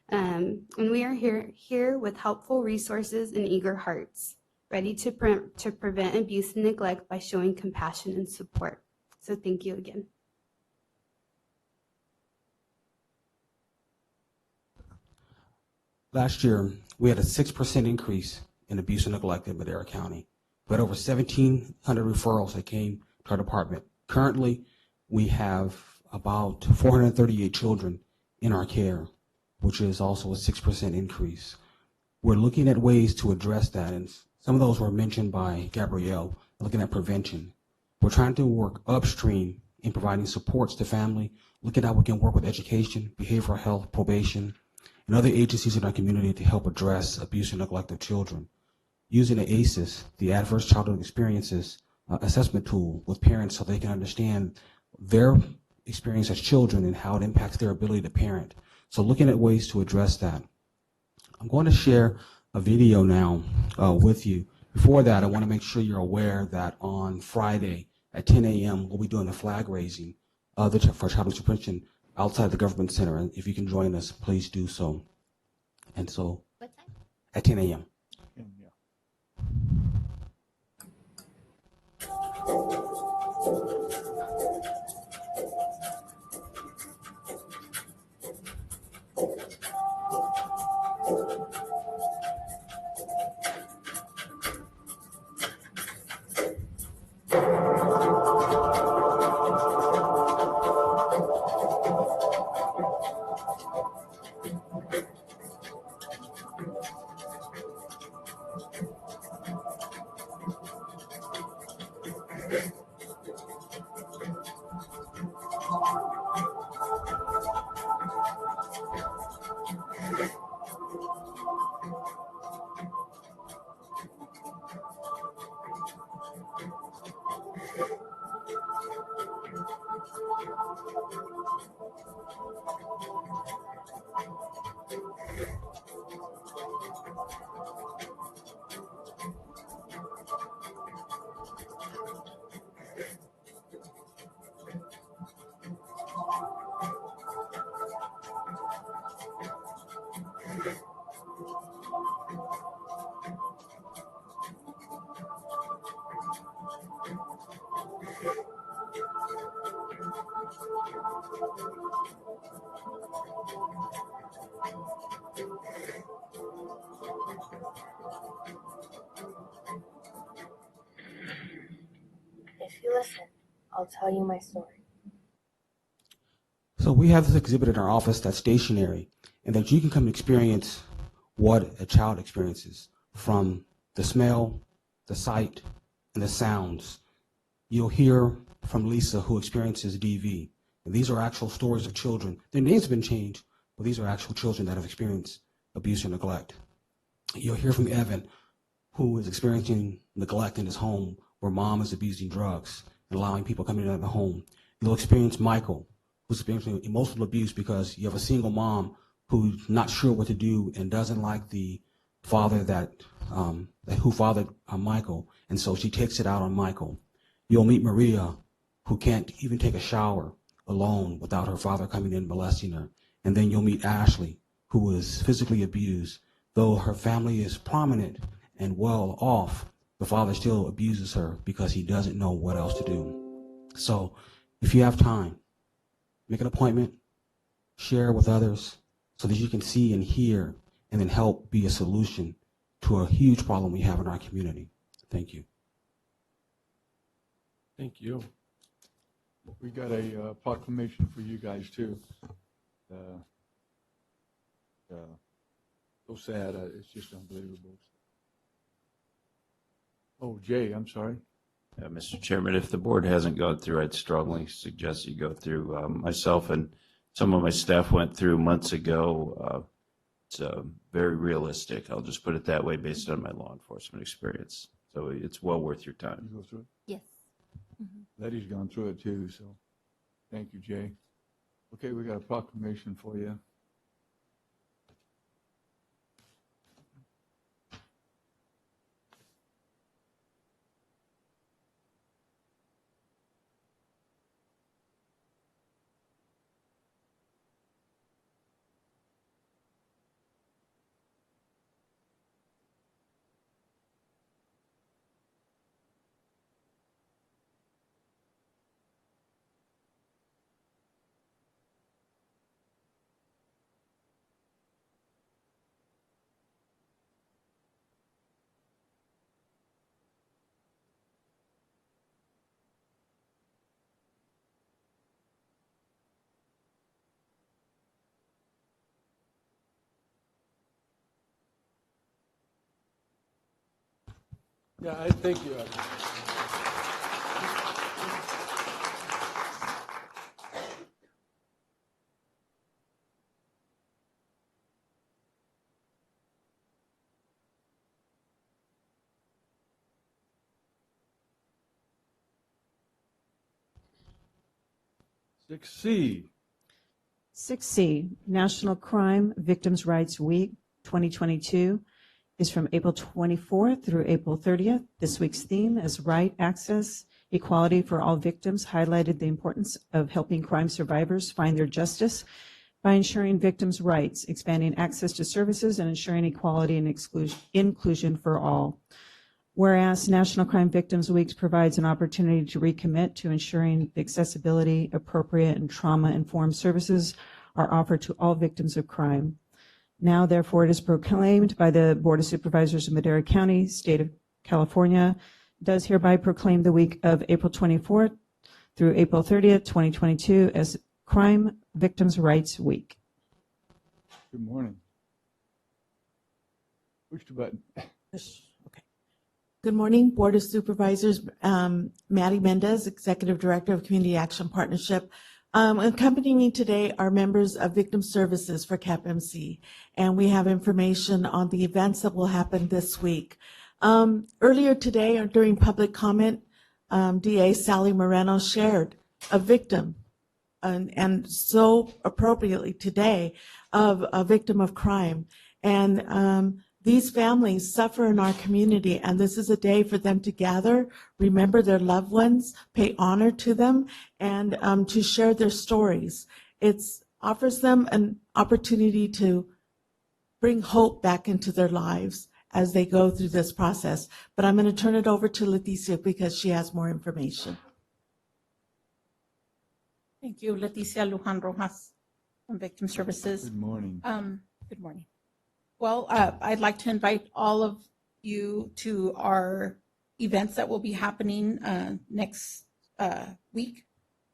And we are here with helpful resources and eager hearts, ready to prevent abuse and neglect by showing compassion and support. So thank you again. Last year, we had a 6% increase in abuse and neglect in Madera County. We had over 1,700 referrals that came to our department. Currently, we have about 438 children in our care, which is also a 6% increase. We're looking at ways to address that, and some of those were mentioned by Gabrielle, looking at prevention. We're trying to work upstream in providing supports to family, looking at how we can work with education, behavioral health, probation, and other agencies in our community to help address abuse and neglect of children. Using the ACEs, the Adverse Childhood Experiences assessment tool with parents so they can understand their experience as children and how it impacts their ability to parent. So looking at ways to address that. I'm going to share a video now with you. Before that, I want to make sure you're aware that on Friday at 10 a.m., we'll be doing the flag raising for child abuse prevention outside the government center. And if you can join us, please do so. And so, What time? at 10 a.m. If you listen, I'll tell you my story. So we have this exhibit in our office that's stationary, and that you can come and experience what a child experiences from the smell, the sight, and the sounds. You'll hear from Lisa, who experiences DV. And these are actual stories of children. Their names have been changed, but these are actual children that have experienced abuse or neglect. You'll hear from Evan, who is experiencing neglect in his home, where mom is abusing drugs and allowing people coming into the home. You'll experience Michael, who's experiencing emotional abuse because you have a single mom who's not sure what to do and doesn't like the father who fathered Michael, and so she takes it out on Michael. You'll meet Maria, who can't even take a shower alone without her father coming in and molesting her. And then you'll meet Ashley, who is physically abused. Though her family is prominent and well off, the father still abuses her because he doesn't know what else to do. So if you have time, make an appointment, share with others so that you can see and hear and then help be a solution to a huge problem we have in our community. Thank you. Thank you. We got a proclamation for you guys too. So sad. It's just unbelievable. Oh, Jay, I'm sorry. Mr. Chairman, if the board hasn't gone through, I'd strongly suggest you go through. Myself and some of my staff went through months ago. It's very realistic. I'll just put it that way based on my law enforcement experience. So it's well worth your time. You go through it? Yes. Letty's gone through it too, so thank you, Jay. Okay, we got a proclamation for you. Yeah, I thank you. 6C. 6C, National Crime Victims' Rights Week 2022 is from April 24th through April 30th. This week's theme is Right, Access, Equality for All Victims, highlighted the importance of helping crime survivors find their justice by ensuring victims' rights, expanding access to services, and ensuring equality and inclusion for all. Whereas National Crime Victims Week provides an opportunity to recommit to ensuring the accessibility, appropriate, and trauma-informed services are offered to all victims of crime. Now, therefore, it is proclaimed by the Board of Supervisors of Madera County, State of California, does hereby proclaim the week of April 24th through April 30th, 2022 as Crime Victims' Rights Week. Good morning. Push the button. Good morning, Board of Supervisors. Maddie Mendez, Executive Director of Community Action Partnership. Accompanying me today are members of Victim Services for CAPMC, and we have information on the events that will happen this week. Earlier today, or during public comment, DA Sally Moreno shared a victim, and so appropriately today, of a victim of crime. And these families suffer in our community, and this is a day for them to gather, remember their loved ones, pay honor to them, and to share their stories. It offers them an opportunity to bring hope back into their lives as they go through this process. But I'm going to turn it over to Leticia because she has more information. Thank you, Leticia Lujan Rojas from Victim Services. Good morning. Good morning. Well, I'd like to invite all of you to our events that will be happening next week.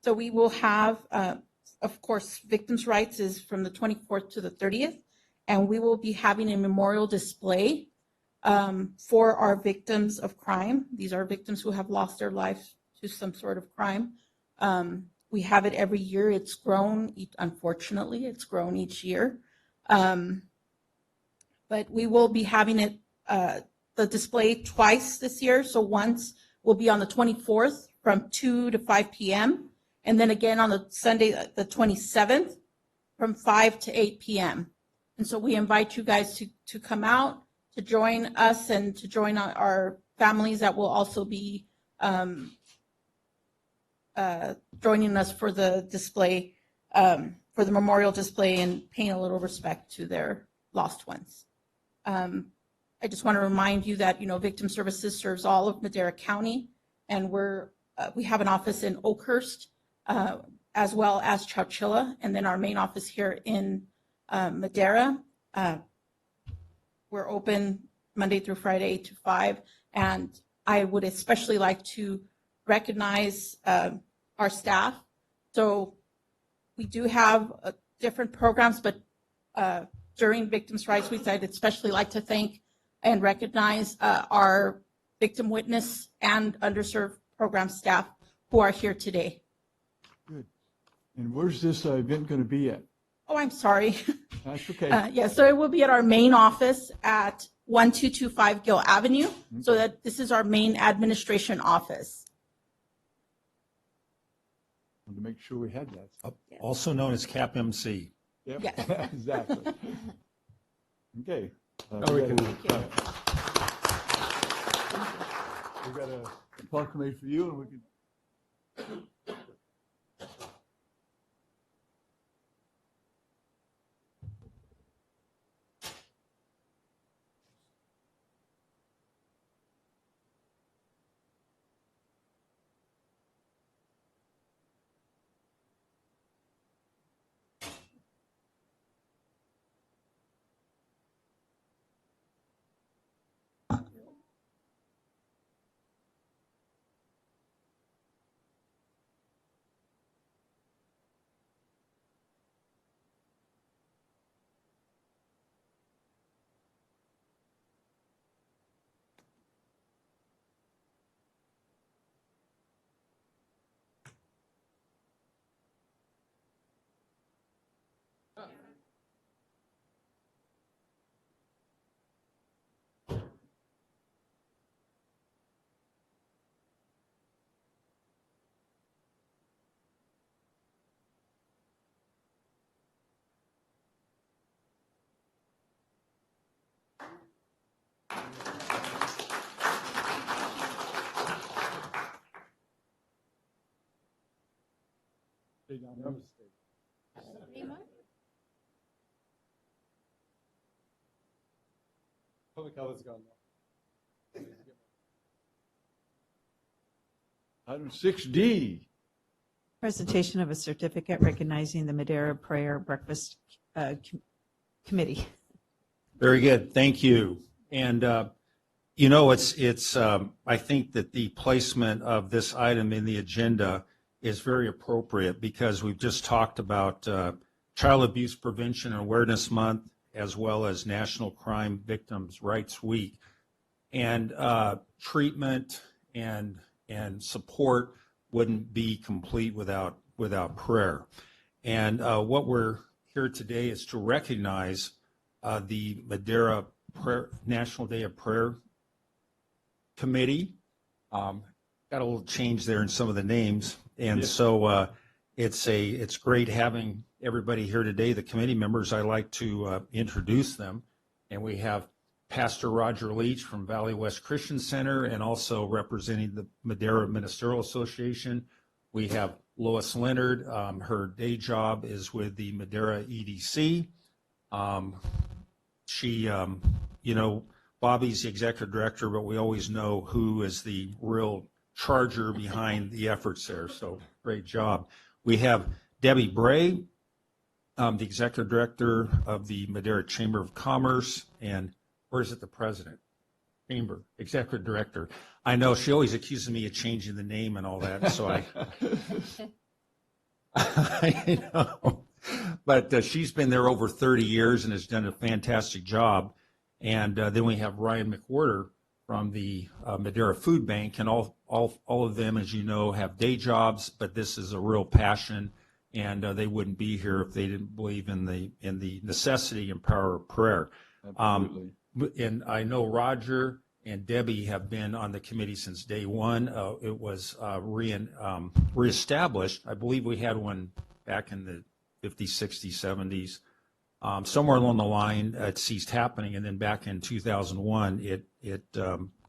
So we will have, of course, Victims' Rights is from the 24th to the 30th, and we will be having a memorial display for our victims of crime. These are victims who have lost their lives to some sort of crime. We have it every year. It's grown, unfortunately, it's grown each year. But we will be having it, the display twice this year. So once will be on the 24th from 2 to 5 p.m. And then again on the Sunday, the 27th from 5 to 8 p.m. And so we invite you guys to come out, to join us and to join our families that will also be joining us for the display, for the memorial display, and paying a little respect to their lost ones. I just want to remind you that, Victim Services serves all of Madera County, and we have an office in Oakhurst, as well as Chowchilla, and then our main office here in Madera. We're open Monday through Friday, 8 to 5, and I would especially like to recognize our staff. So we do have different programs, but during Victims' Rights Week, I'd especially like to thank and recognize our victim witness and underserved program staff who are here today. Good. And where's this event going to be at? Oh, I'm sorry. That's okay. Yeah, so it will be at our main office at 1225 Gill Avenue. So that this is our main administration office. Want to make sure we had that. Also known as CAPMC. Yep. Yes. Exactly. Okay. Now we can. We got a proclamation for you, and we can. Public health is gone now. Item 6D. Presentation of a certificate recognizing the Madera Prayer Breakfast Committee. Very good. Thank you. And, you know, I think that the placement of this item in the agenda is very appropriate because we've just talked about Child Abuse Prevention and Awareness Month, as well as National Crime Victims' Rights Week. And treatment and support wouldn't be complete without prayer. And what we're here today is to recognize the Madera National Day of Prayer Committee. Got a little change there in some of the names, and so it's great having everybody here today. The committee members, I like to introduce them, and we have Pastor Roger Leach from Valley West Christian Center, and also representing the Madera Ministerial Association. We have Lois Leonard. Her day job is with the Madera EDC. She, you know, Bobby's the executive director, but we always know who is the real charger behind the efforts there. So great job. We have Debbie Bray, the executive director of the Madera Chamber of Commerce, and where's it, the president? Chamber, executive director. I know she always accuses me of changing the name and all that, so I know. But she's been there over 30 years and has done a fantastic job. And then we have Ryan McWhorter from the Madera Food Bank, and all of them, as you know, have day jobs, but this is a real passion, and they wouldn't be here if they didn't believe in the necessity and power of prayer. Absolutely. And I know Roger and Debbie have been on the committee since day one. It was reestablished. I believe we had one back in the 50s, 60s, 70s. Somewhere along the line, it ceased happening, and then back in 2001,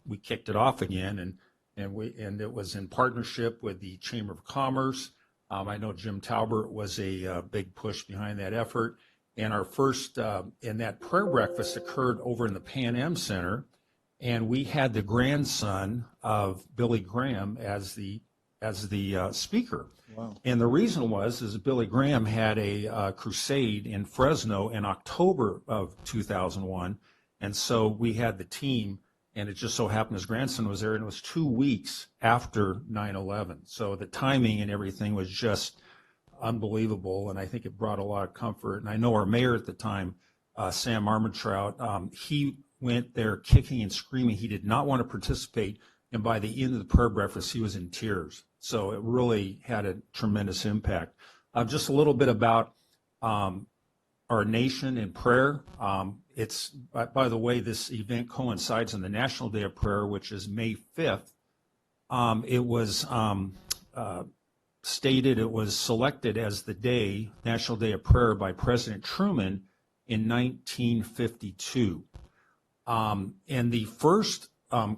we kicked it off again, and it was in partnership with the Chamber of Commerce. I know Jim Talbert was a big push behind that effort. And our first, and that prayer breakfast occurred over in the Pan Am Center, and we had the grandson of Billy Graham as the speaker. Wow. And the reason is Billy Graham had a crusade in Fresno in October of 2001, and so we had the team, and it just so happened his grandson was there, and it was 2 weeks after 9/11. So the timing and everything was just unbelievable, and I think it brought a lot of comfort. And I know our mayor at the time, Sam Armentrout, he went there kicking and screaming. He did not want to participate, and by the end of the prayer breakfast, he was in tears. So it really had a tremendous impact. Just a little bit about our nation in prayer. It's, by the way, this event coincides on the National Day of Prayer, which is May 5th. It was it was selected as the day, National Day of Prayer, by President Truman in 1952. And the first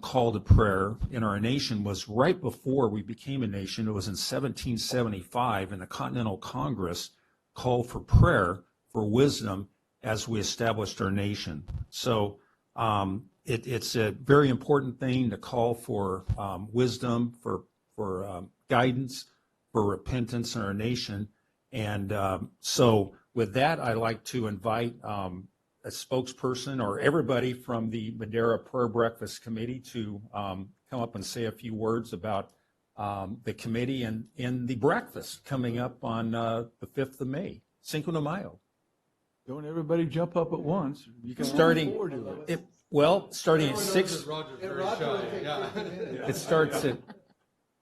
call to prayer in our nation was right before we became a nation. It was in 1775, and the Continental Congress called for prayer for wisdom as we established our nation. So it's a very important thing to call for wisdom, for guidance, for repentance in our nation. And so with that, I'd like to invite a spokesperson or everybody from the Madera Prayer Breakfast Committee to come up and say a few words about the committee and the breakfast coming up on the 5th of May, Cinco de Mayo. Don't everybody jump up at once. You can Starting, look forward to it. starting at 6. It starts at.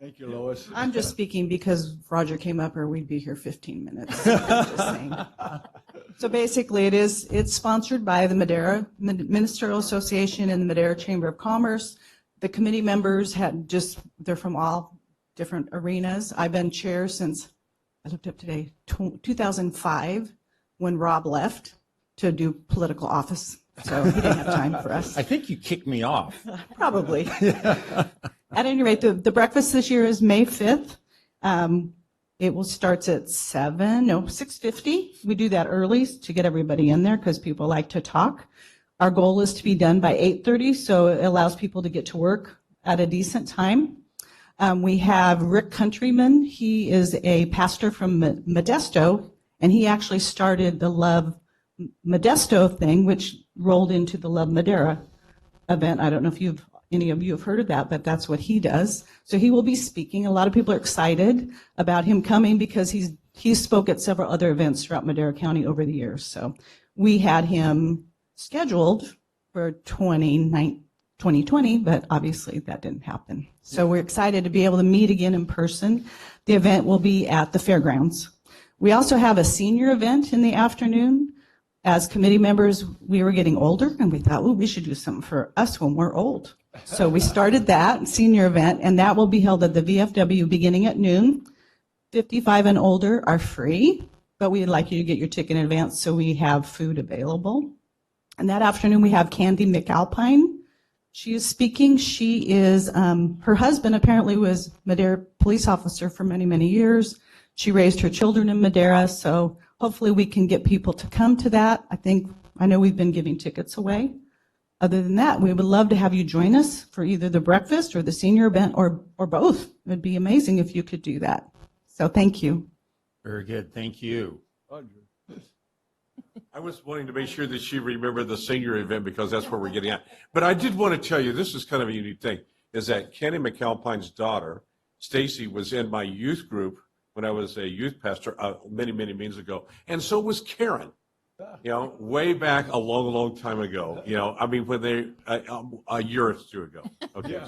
Thank you, Lois. I'm just speaking because Roger came up, or we'd be here 15 minutes. I'm just saying. So basically, it's sponsored by the Madera Ministerial Association and the Madera Chamber of Commerce. The committee members they're from all different arenas. I've been chair since, I looked up today, 2005, when Rob left to do political office. So he didn't have time for us. I think you kicked me off. Probably. At any rate, the breakfast this year is May 5th. It will starts at 6:50. We do that early to get everybody in there because people like to talk. Our goal is to be done by 8:30, so it allows people to get to work at a decent time. We have Rick Countryman. He is a pastor from Modesto, and he actually started the Love Modesto thing, which rolled into the Love Madera event. I don't know if any of you have heard of that, but that's what he does. So he will be speaking. A lot of people are excited about him coming because he spoke at several other events throughout Madera County over the years. So we had him scheduled for 2020, but obviously that didn't happen. So we're excited to be able to meet again in person. The event will be at the fairgrounds. We also have a senior event in the afternoon. As committee members, we were getting older, and we thought, well, we should do something for us when we're old. So we started that senior event, and that will be held at the VFW beginning at noon. 55 and older are free, but we'd like you to get your ticket in advance so we have food available. And that afternoon, we have Candy McAlpine. She is speaking. She is, her husband apparently was Madera police officer for many, many years. She raised her children in Madera, so hopefully we can get people to come to that. I know we've been giving tickets away. Other than that, we would love to have you join us for either the breakfast or the senior event or both. It would be amazing if you could do that. So thank you. Very good. Thank you. I was wanting to make sure that she remembered the senior event because that's where we're getting at. But I did want to tell you, this is kind of a unique thing, is that Kenny McAlpine's daughter, Stacy, was in my youth group when I was a youth pastor many, many moons ago. And so was Karen, way back a long, long time ago. When a year or two ago. Okay.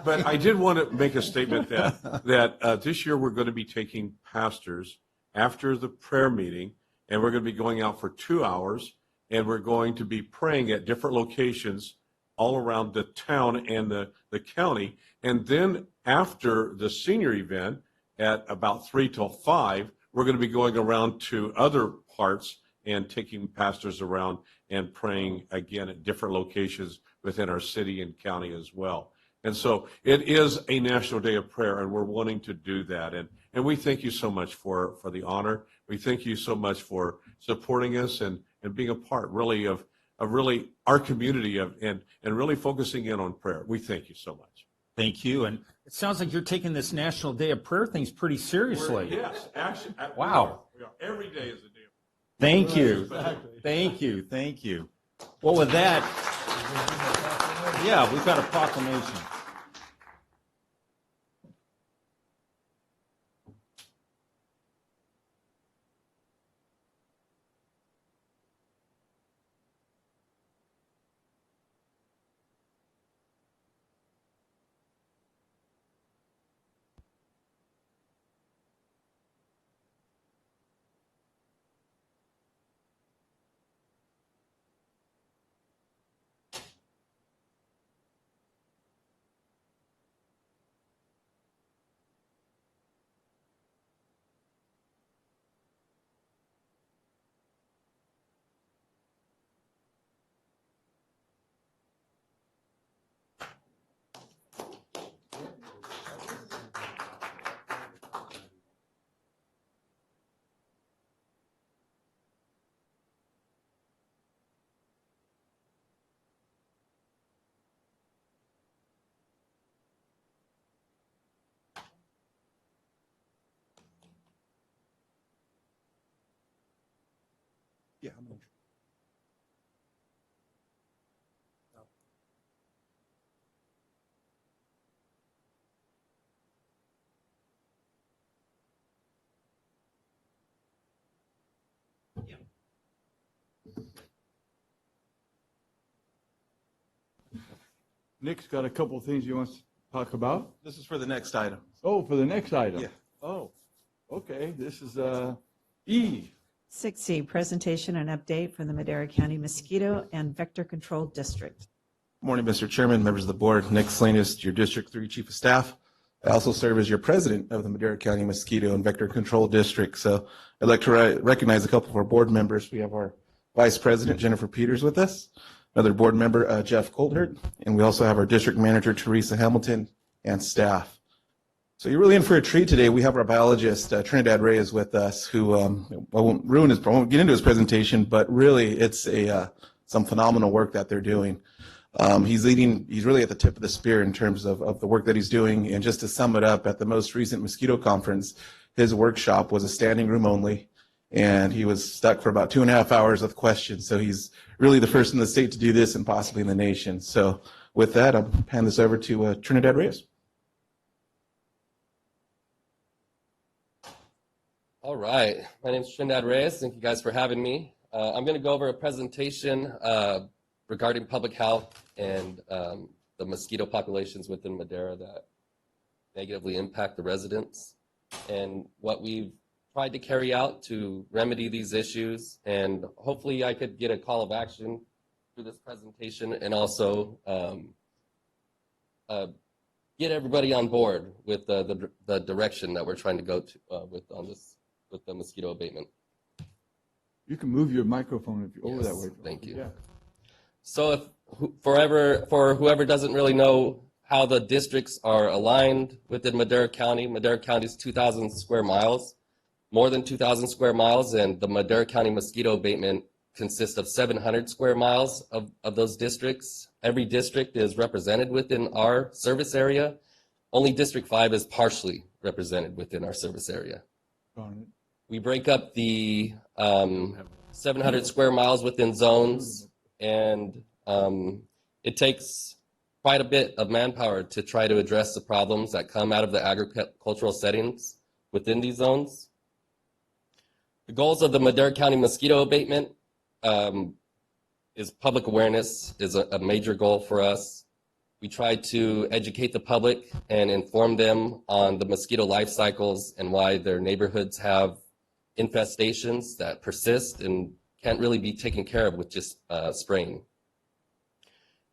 But I did want to make a statement that this year we're going to be taking pastors after the prayer meeting, and we're going to be going out for 2 hours, and we're going to be praying at different locations all around the town and the county. And then after the senior event at about 3 till 5, we're going to be going around to other parts and taking pastors around and praying again at different locations within our city and county as well. And so it is a National Day of Prayer, and we're wanting to do that. And we thank you so much for the honor. We thank you so much for supporting us and being a part really of really our community and really focusing in on prayer. We thank you so much. Thank you. And it sounds like you're taking this National Day of Prayer things pretty seriously. Yes, actually. Wow. We are. Every day is a day of prayer. Thank you. Exactly. Thank you. Thank you. Well, with that, yeah, we've got a proclamation. Yeah. Nick's got a couple of things he wants to talk about. This is for the next item. Oh, for the next item? Yeah. Oh, okay. This is E. 6C, presentation and update from the Madera County Mosquito and Vector Control District. Morning, Mr. Chairman, members of the board. Nick Salinas, your District 3 Chief of Staff. I also serve as your president of the Madera County Mosquito and Vector Control District. So I'd like to recognize a couple of our board members. We have our Vice President, Jennifer Peters, with us, another board member, Jeff Colthert, and we also have our District Manager, Teresa Hamilton, and staff. So you're really in for a treat today. We have our biologist, Trinidad Reyes, with us, who I won't get into his presentation, but really it's some phenomenal work that they're doing. He's really at the tip of the spear in terms of the work that he's doing. And just to sum it up, at the most recent mosquito conference, his workshop was a standing room only, and he was stuck for about 2.5 hours with questions. So he's really the first in the state to do this and possibly in the nation. So with that, I'll hand this over to Trinidad Reyes. All right, my name is Trinidad Reyes. Thank you guys for having me. I'm going to go over a presentation regarding public health and the mosquito populations within Madera that negatively impact the residents, and what we've tried to carry out to remedy these issues. And hopefully I could get a call of action through this presentation, and also get everybody on board with the direction that we're trying to go to with the mosquito abatement. You can move your microphone if you're over that way. Thank you. Yeah. So for whoever doesn't really know how the districts are aligned within Madera County is 2,000 square miles, more than 2,000 square miles, and the Madera County mosquito abatement consists of 700 square miles of those districts. Every district is represented within our service area. Only District 5 is partially represented within our service area. We break up the 700 square miles within zones, and it takes quite a bit of manpower to try to address the problems that come out of the agricultural settings within these zones. The goals of the Madera County mosquito abatement is public awareness is a major goal for us. We try to educate the public and inform them on the mosquito life cycles and why their neighborhoods have infestations that persist and can't really be taken care of with just spraying.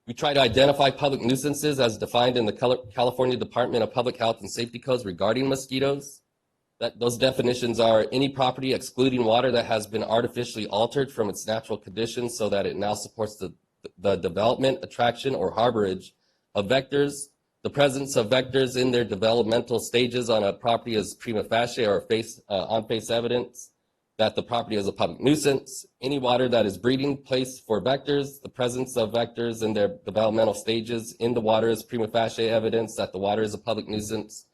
We try to identify public nuisances as defined in the California Department of Public Health and Safety codes regarding mosquitoes. Those definitions are any property excluding water that has been artificially altered from its natural conditions so that it now supports the development, attraction, or harborage of vectors. The presence of vectors in their developmental stages on a property is prima facie or on-face evidence that the property is a public nuisance. Any water that is breeding place for vectors, the presence of vectors in their developmental stages in the water is prima facie evidence that the water is a public nuisance.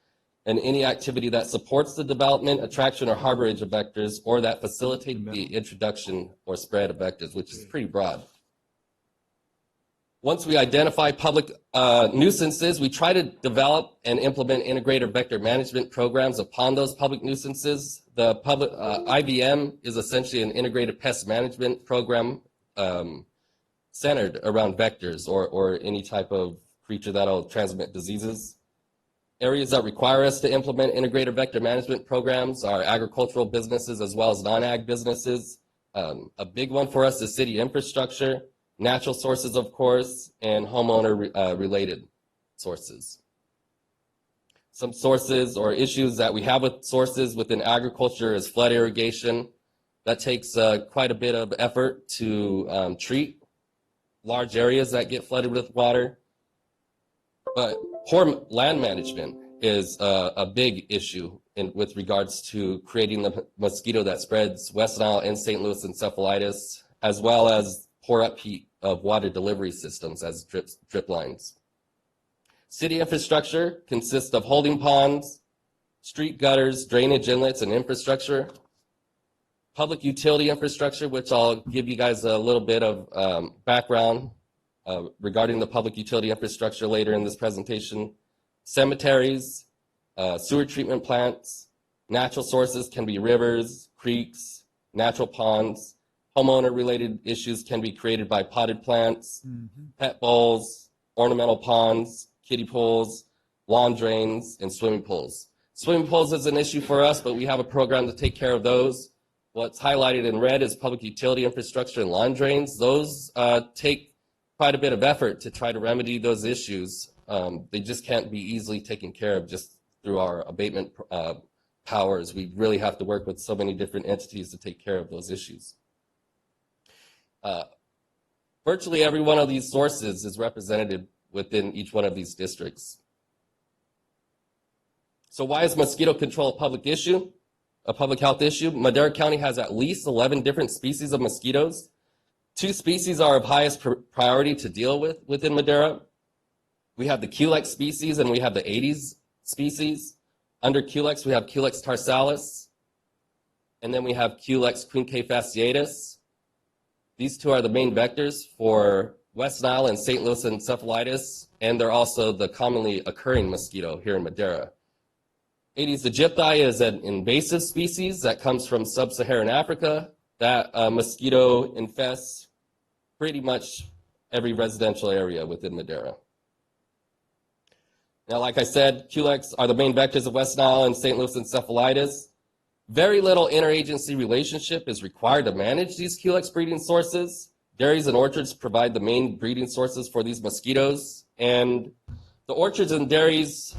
And any activity that supports the development, attraction, or harborage of vectors, or that facilitate the introduction or spread of vectors, which is pretty broad. Once we identify public nuisances, we try to develop and implement integrated vector management programs upon those public nuisances. The public IVM is essentially an integrated pest management program centered around vectors or any type of creature that'll transmit diseases. Areas that require us to implement integrated vector management programs are agricultural businesses as well as non-ag businesses. A big one for us is city infrastructure, natural sources, of course, and homeowner related sources. Some sources or issues that we have with sources within agriculture is flood irrigation. That takes quite a bit of effort to treat large areas that get flooded with water. But poor land management is a big issue with regards to creating the mosquito that spreads West Nile and St. Louis encephalitis, as well as poor upkeep of water delivery systems as drip lines. City infrastructure consists of holding ponds, street gutters, drainage inlets, and infrastructure. Public utility infrastructure, which I'll give you guys a little bit of background regarding the public utility infrastructure later in this presentation. Cemeteries, sewer treatment plants, natural sources can be rivers, creeks, natural ponds. Homeowner-related issues can be created by potted plants, pet bowls, ornamental ponds, kiddie pools, lawn drains, and swimming pools. Swimming pools is an issue for us, but we have a program to take care of those. What's highlighted in red is public utility infrastructure and lawn drains. Those take quite a bit of effort to try to remedy those issues. They just can't be easily taken care of just through our abatement powers. We really have to work with so many different entities to take care of those issues. Virtually every one of these sources is represented within each one of these districts. So why is mosquito control a public issue, a public health issue? Madera County has at least 11 different species of mosquitoes. 2 species are of highest priority to deal with within Madera. We have the Culex species and we have the Aedes species. Under Culex, we have Culex tarsalis, and then we have Culex quinque fasciatus. These 2 are the main vectors for West Nile and St. Louis encephalitis, and they're also the commonly occurring mosquito here in Madera. Aedes aegypti is an invasive species that comes from sub-Saharan Africa. That mosquito infests pretty much every residential area within Madera. Now, like I said, Culex are the main vectors of West Nile and St. Louis encephalitis. Very little interagency relationship is required to manage these Culex breeding sources. Dairies and orchards provide the main breeding sources for these mosquitoes, and the orchards and dairies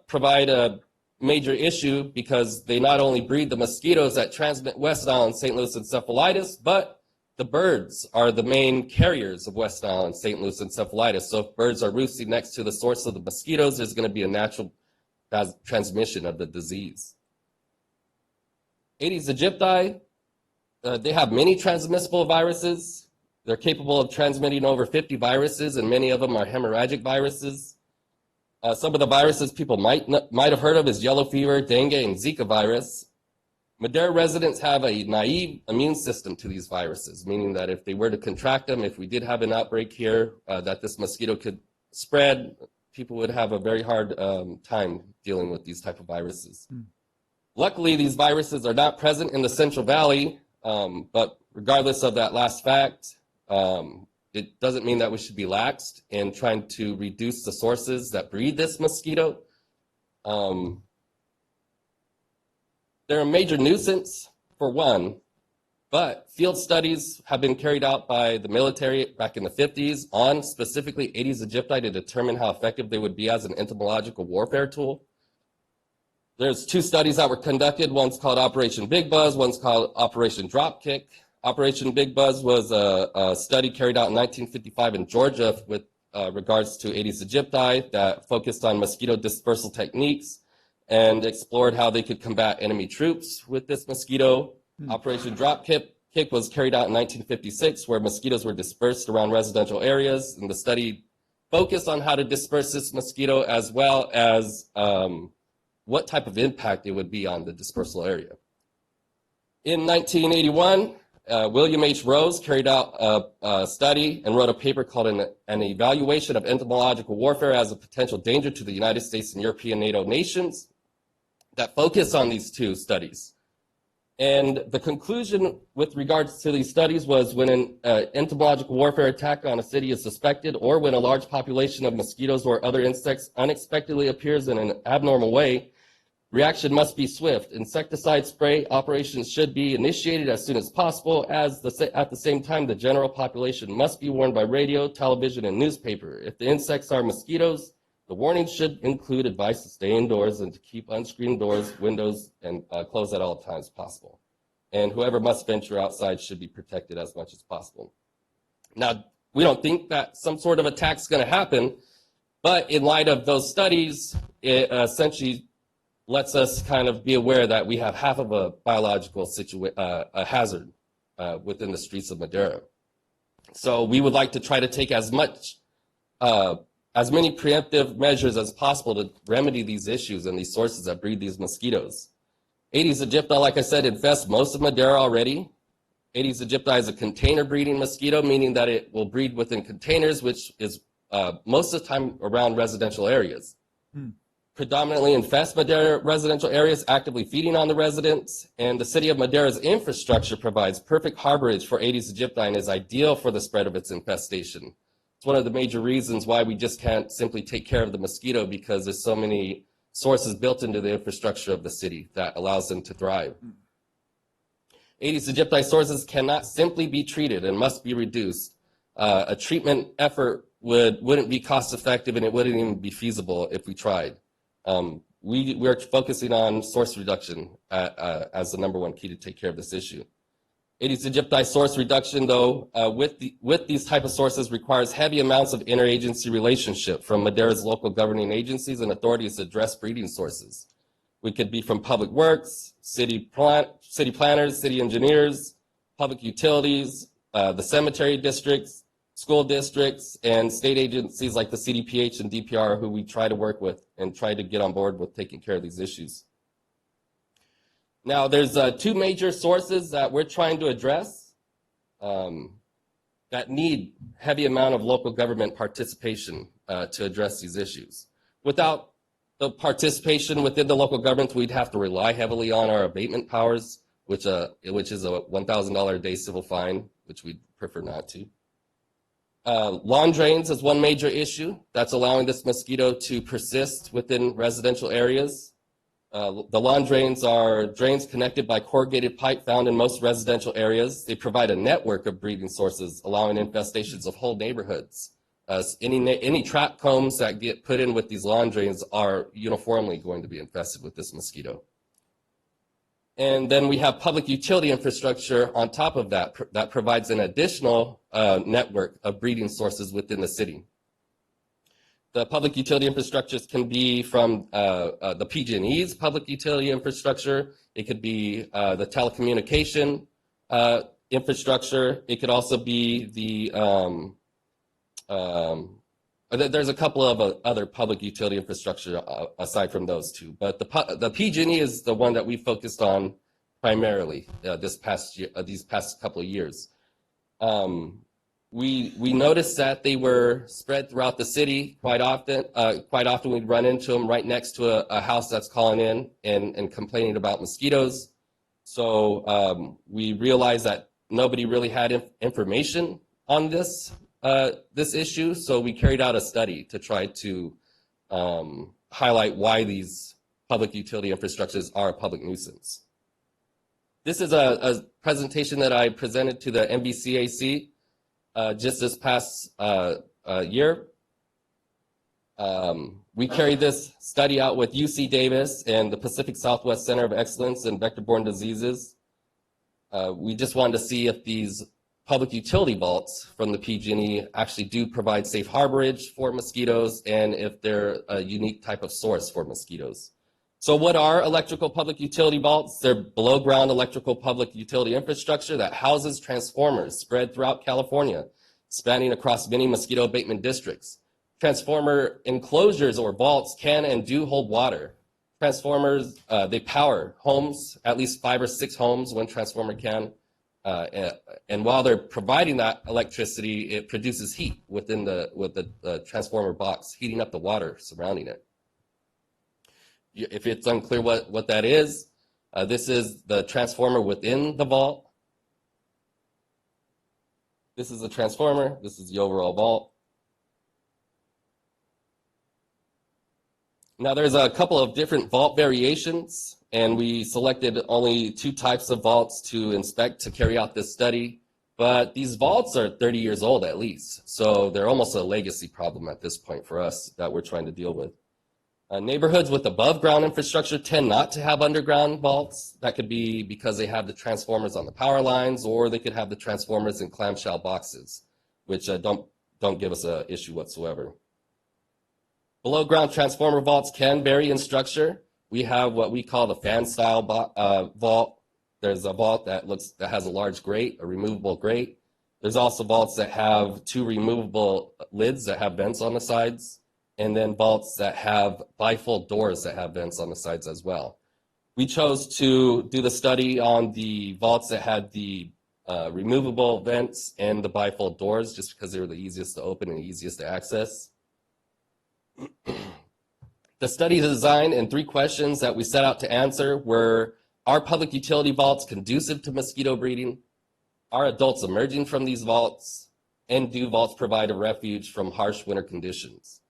provide a major issue because they not only breed the mosquitoes that transmit West Nile and St. Louis encephalitis, but the birds are the main carriers of West Nile and St. Louis encephalitis. So if birds are roosting next to the source of the mosquitoes, there's going to be a natural transmission of the disease. Aedes aegypti, they have many transmissible viruses. They're capable of transmitting over 50 viruses, and many of them are hemorrhagic viruses. Some of the viruses people might have heard of is yellow fever, dengue, and Zika virus. Madera residents have a naive immune system to these viruses, meaning that if they were to contract them, if we did have an outbreak here, that this mosquito could spread, people would have a very hard time dealing with these type of viruses. Luckily, these viruses are not present in the Central Valley, but regardless of that last fact, it doesn't mean that we should be laxed in trying to reduce the sources that breed this mosquito. They're a major nuisance, for one, but field studies have been carried out by the military back in the 50s on specifically Aedes aegypti to determine how effective they would be as an entomological warfare tool. There's 2 studies that were conducted. One's called Operation Big Buzz, one's called Operation Dropkick. Operation Big Buzz was a study carried out in 1955 in Georgia with regards to Aedes aegypti that focused on mosquito dispersal techniques and explored how they could combat enemy troops with this mosquito. Operation Dropkick was carried out in 1956, where mosquitoes were dispersed around residential areas, and the study focused on how to disperse this mosquito as well as what type of impact it would be on the dispersal area. In 1981, William H. Rose carried out a study and wrote a paper called an Evaluation of Entomological Warfare as a Potential Danger to the United States and European NATO Nations that focused on these 2 studies. And the conclusion with regards to these studies was when an entomological warfare attack on a city is suspected, or when a large population of mosquitoes or other insects unexpectedly appears in an abnormal way, reaction must be swift. Insecticide spray operations should be initiated as soon as possible. At the same time, the general population must be warned by radio, television, and newspaper. If the insects are mosquitoes, the warning should include advice to stay indoors and to keep unscreened doors, windows, and closed at all times possible. And whoever must venture outside should be protected as much as possible. Now, we don't think that some sort of attack is going to happen, but in light of those studies, it essentially lets us kind of be aware that we have half of a biological hazard within the streets of Madera. So we would like to try to take as many preemptive measures as possible to remedy these issues and these sources that breed these mosquitoes. Aedes aegypti, like I said, infests most of Madera already. Aedes aegypti is a container breeding mosquito, meaning that it will breed within containers, which is most of the time around residential areas. Predominantly infest Madera residential areas, actively feeding on the residents, and the city of Madera's infrastructure provides perfect harborage for Aedes aegypti and is ideal for the spread of its infestation. It's one of the major reasons why we just can't simply take care of the mosquito, because there's so many sources built into the infrastructure of the city that allows them to thrive. Aedes aegypti sources cannot simply be treated and must be reduced. A treatment effort wouldn't be cost effective, and it wouldn't even be feasible if we tried. We're focusing on source reduction as the number one key to take care of this issue. Aedes aegypti source reduction, though, with these type of sources requires heavy amounts of interagency relationship from Madera's local governing agencies and authorities to address breeding sources. We could be from public works, city planners, city engineers, public utilities, the cemetery districts, school districts, and state agencies like the CDPH and DPR, who we try to work with and try to get on board with taking care of these issues. Now, there's two major sources that we're trying to address that need heavy amount of local government participation to address these issues. Without the participation within the local government, we'd have to rely heavily on our abatement powers, which is a $1,000 a day civil fine, which we'd prefer not to. Lawn drains is one major issue that's allowing this mosquito to persist within residential areas. The lawn drains are drains connected by corrugated pipe found in most residential areas. They provide a network of breeding sources, allowing infestations of whole neighborhoods. Any trap combs that get put in with these lawn drains are uniformly going to be infested with this mosquito. And then we have public utility infrastructure on top of that that provides an additional network of breeding sources within the city. The public utility infrastructures can be from the PG&E's public utility infrastructure. It could be the telecommunication infrastructure. It could also be the there's a couple of other public utility infrastructure aside from those two, but the PG&E is the one that we focused on primarily these past couple of years. We noticed that they were spread throughout the city quite often. Quite often we'd run into them right next to a house that's calling in and complaining about mosquitoes. So we realized that nobody really had information on this issue. So we carried out a study to try to highlight why these public utility infrastructures are a public nuisance. This is a presentation that I presented to the NBCAC just this past year. We carried this study out with UC Davis and the Pacific Southwest Center of Excellence in Vector-Borne Diseases. We just wanted to see if these public utility vaults from the PG&E actually do provide safe harborage for mosquitoes and if they're a unique type of source for mosquitoes. So what are electrical public utility vaults? They're below ground electrical public utility infrastructure that houses transformers spread throughout California, spanning across many mosquito abatement districts. Transformer enclosures or vaults can and do hold water. Transformers, they power homes, at least 5 or 6 homes, one transformer can. And while they're providing that electricity, it produces heat with the transformer box, heating up the water surrounding it. If it's unclear what that is, this is the transformer within the vault. This is the transformer. This is the overall vault. Now there's a couple of different vault variations, and we selected only 2 types of vaults to inspect to carry out this study. But these vaults are 30 years old at least, so they're almost a legacy problem at this point for us that we're trying to deal with. Neighborhoods with above ground infrastructure tend not to have underground vaults. That could be because they have the transformers on the power lines, or they could have the transformers in clamshell boxes, which don't give us an issue whatsoever. Below ground transformer vaults can vary in structure. We have what we call the fan style vault. There's a vault that has a large grate, a removable grate. There's also vaults that have 2 removable lids that have vents on the sides, and then vaults that have bifold doors that have vents on the sides as well. We chose to do the study on the vaults that had the removable vents and the bifold doors just because they were the easiest to open and easiest to access. The study design and 3 questions that we set out to answer were, are public utility vaults conducive to mosquito breeding? Are adults emerging from these vaults? And do vaults provide a refuge from harsh winter conditions?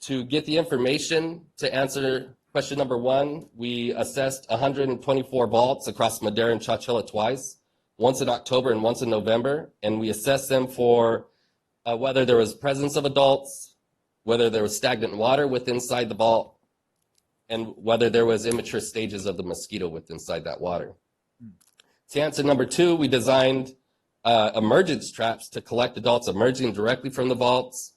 To get the information to answer question number 1, we assessed 124 vaults across Madera and Chowchilla twice. once in October and once in November, and we assessed them for whether there was presence of adults, whether there was stagnant water within inside the vault, and whether there was immature stages of the mosquito within inside that water. To answer number 2, we designed emergence traps to collect adults emerging directly from the vaults.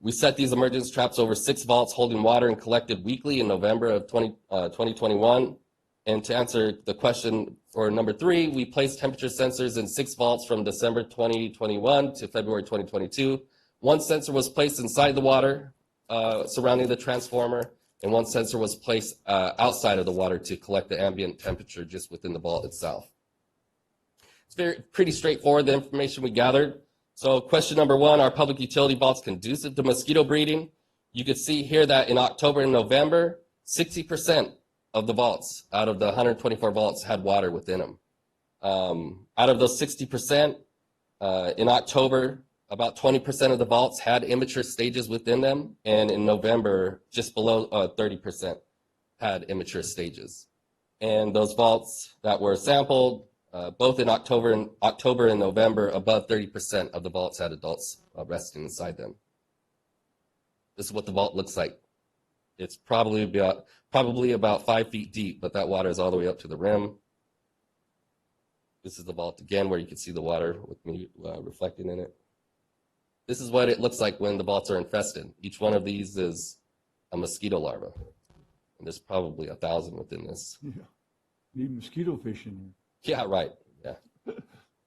We set these emergence traps over 6 vaults holding water and collected weekly in November of 2021. And to answer the question for number 3, we placed temperature sensors in 6 vaults from December 2021 to February 2022. 1 sensor was placed inside the water surrounding the transformer, and 1 sensor was placed outside of the water to collect the ambient temperature just within the vault itself. It's pretty straightforward, the information we gathered. So question number 1, are public utility vaults conducive to mosquito breeding? You can see here that in October and November, 60% of the vaults out of the 124 vaults had water within them. Out of those 60%, in October, about 20% of the vaults had immature stages within them, and in November, just below 30% had immature stages. And those vaults that were sampled, both in October and November, above 30% of the vaults had adults resting inside them. This is what the vault looks like. It's probably about 5 feet deep, but that water is all the way up to the rim. This is the vault again, where you can see the water with me reflecting in it. This is what it looks like when the vaults are infested. Each one of these is a mosquito larva. And there's probably 1,000 within this. Yeah. Need mosquito fish in Yeah, right. Yeah.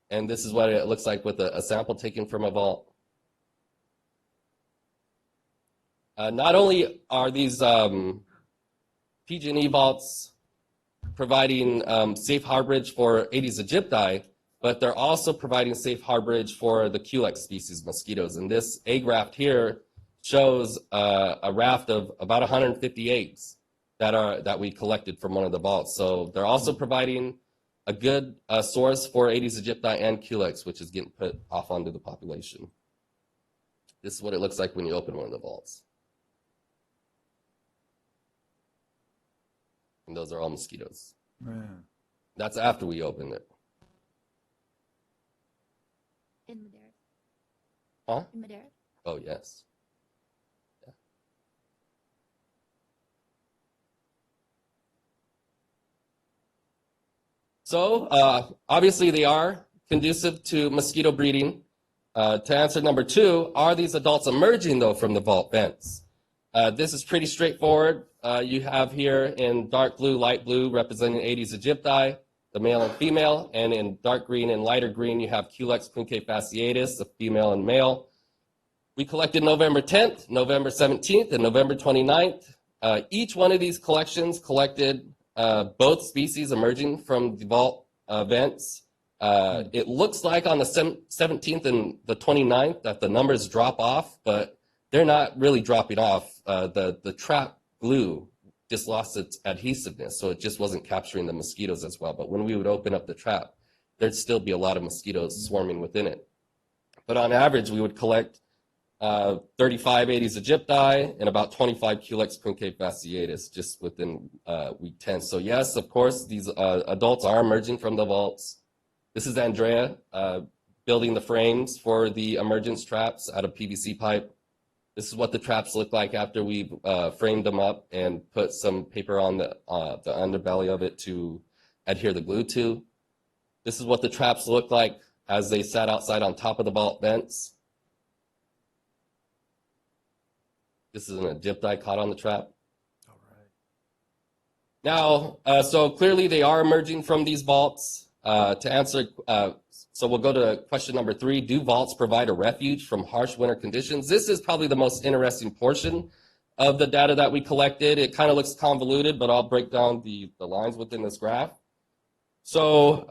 And this is what it looks like with a sample taken from a vault. Not only are these PG&E vaults providing safe harborage for Aedes aegypti, but they're also providing safe harborage for the Culex species mosquitoes. And this egg raft here shows a raft of about 150 eggs that we collected from one of the vaults. So they're also providing a good source for Aedes aegypti and Culex, which is getting put off onto the population. This is what it looks like when you open one of the vaults. And those are all mosquitoes. Man. That's after we opened it. In Madera. Huh? In Madera. Oh, yes. Yeah. So, obviously they are conducive to mosquito breeding. To answer number 2, are these adults emerging, though, from the vault vents? This is pretty straightforward. You have here in dark blue, light blue, representing Aedes aegypti, the male and female, and in dark green and lighter green, you have Culex quinque fasciatus, the female and male. We collected November 10th, November 17th, and November 29th. Each one of these collections collected both species emerging from the vault vents. It looks like on the 17th and the 29th that the numbers drop off, but they're not really dropping off. The trap glue just lost its adhesiveness, so it just wasn't capturing the mosquitoes as well. But when we would open up the trap, there'd still be a lot of mosquitoes swarming within it. But on average, we would collect 35 Aedes aegypti and about 25 Culex quinque fasciatus just within week 10. So yes, of course, these adults are emerging from the vaults. This is Andrea building the frames for the emergence traps out of PVC pipe. This is what the traps look like after we've framed them up and put some paper on the underbelly of it to adhere the glue to. This is what the traps look like as they sat outside on top of the vault vents. This is an aegypti caught on the trap. All right. Now, so clearly they are emerging from these vaults. To answer, so we'll go to question number 3. Do vaults provide a refuge from harsh winter conditions? This is probably the most interesting portion of the data that we collected. It kind of looks convoluted, but I'll break down the lines within this graph. So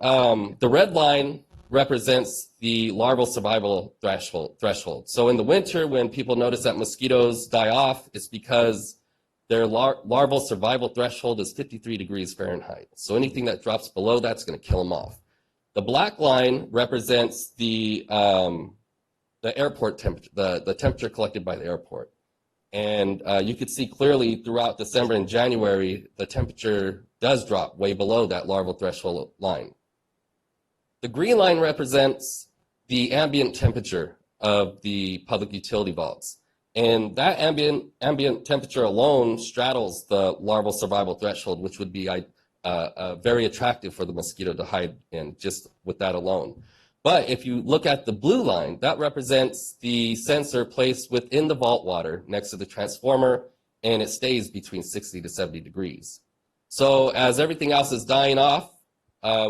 the red line represents the larval survival threshold. So in the winter, when people notice that mosquitoes die off, it's because their larval survival threshold is 53 degrees Fahrenheit. So anything that drops below that's going to kill them off. The black line represents the airport temperature, the temperature collected by the airport. And you could see clearly throughout December and January, the temperature does drop way below that larval threshold line. The green line represents the ambient temperature of the public utility vaults. And that ambient temperature alone straddles the larval survival threshold, which would be very attractive for the mosquito to hide in just with that alone. But if you look at the blue line, that represents the sensor placed within the vault water next to the transformer, and it stays between 60 to 70 degrees. So as everything else is dying off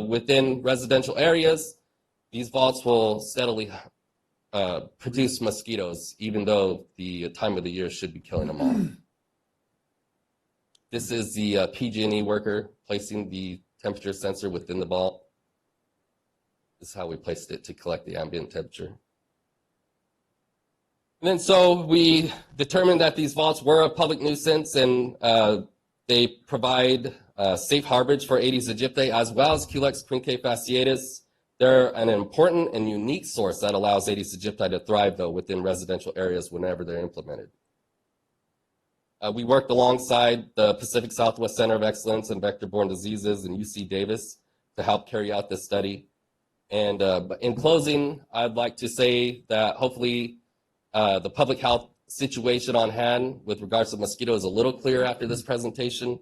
within residential areas, these vaults will steadily produce mosquitoes, even though the time of the year should be killing them all. This is the PG&E worker placing the temperature sensor within the vault. This is how we placed it to collect the ambient temperature. And then so we determined that these vaults were a public nuisance, and they provide safe harborage for Aedes aegypti as well as Culex quinque fasciatus. They're an important and unique source that allows Aedes aegypti to thrive, though, within residential areas whenever they're implemented. We worked alongside the Pacific Southwest Center of Excellence in Vector-Borne Diseases and UC Davis to help carry out this study. And in closing, I'd like to say that hopefully the public health situation on hand with regards to mosquito is a little clearer after this presentation.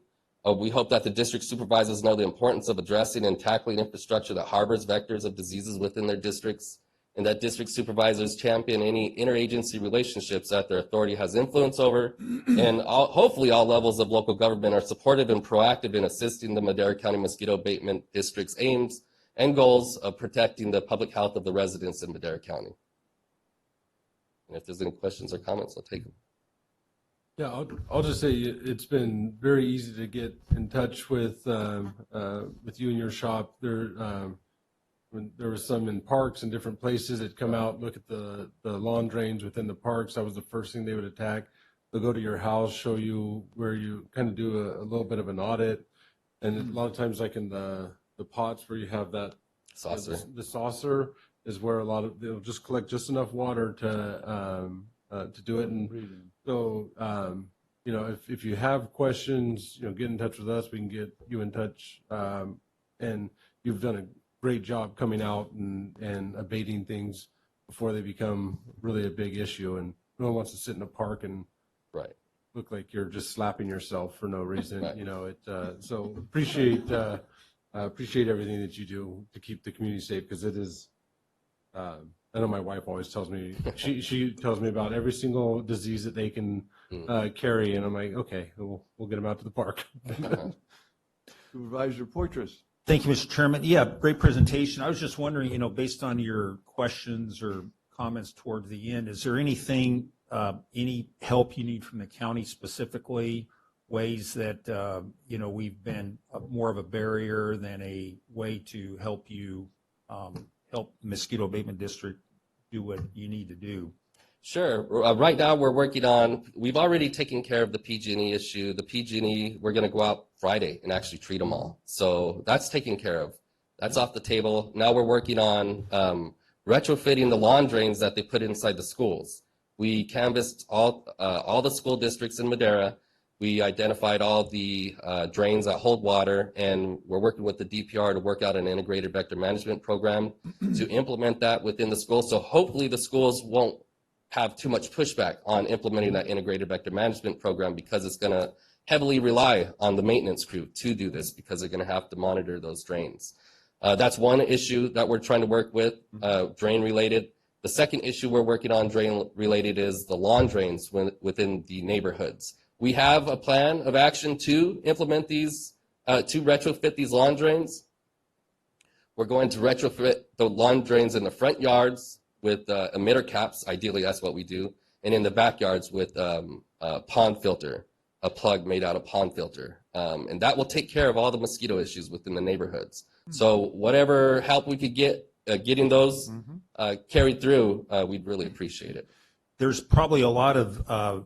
We hope that the district supervisors know the importance of addressing and tackling infrastructure that harbors vectors of diseases within their districts, and that district supervisors champion any interagency relationships that their authority has influence over, and hopefully all levels of local government are supportive and proactive in assisting the Madera County Mosquito Abatement District's aims and goals of protecting the public health of the residents in Madera County. And if there's any questions or comments, I'll take them. Yeah, I'll just say it's been very easy to get in touch with you and your shop. When there was some in parks and different places, they'd come out, look at the lawn drains within the parks. That was the first thing they would attack. They'll go to your house, show you where you kind of do a little bit of an audit. And a lot of times, like in the pots where you have that saucer, the saucer is where a lot of, they'll just collect just enough water to do it. And so, you know, if you have questions, you know, get in touch with us. We can get you in touch. And you've done a great job coming out and abating things before they become really a big issue. And no one wants to sit in a park and look like you're just slapping yourself for no reason. You know, so appreciate everything that you do to keep the community safe, because it is. I know my wife always tells me, she tells me about every single disease that they can carry, and I'm like, okay, we'll get them out to the park. Supervisor Poitras. Thank you, Mr. Chairman. Yeah, great presentation. I was just wondering, you know, based on your questions or comments toward the end, is there anything, any help you need from the county specifically, ways that, you know, we've been more of a barrier than a way to help you help Mosquito Abatement District do what you need to do? Sure. Right now we're working on, we've already taken care of the PG&E issue. The PG&E, we're going to go out Friday and actually treat them all. So that's taken care of. That's off the table. Now we're working on retrofitting the lawn drains that they put inside the schools. We canvassed all the school districts in Madera. We identified all the drains that hold water, and we're working with the DPR to work out an integrated vector management program to implement that within the schools. So hopefully the schools won't have too much pushback on implementing that integrated vector management program, because it's going to heavily rely on the maintenance crew to do this, because they're going to have to monitor those drains. That's one issue that we're trying to work with, drain related. The second issue we're working on drain related is the lawn drains within the neighborhoods. We have a plan of action to implement these, to retrofit these lawn drains. We're going to retrofit the lawn drains in the front yards with emitter caps. Ideally, that's what we do. And in the backyards with a pond filter, a plug made out of pond filter. And that will take care of all the mosquito issues within the neighborhoods. So whatever help we could get getting those carried through, we'd really appreciate it. There's probably a lot of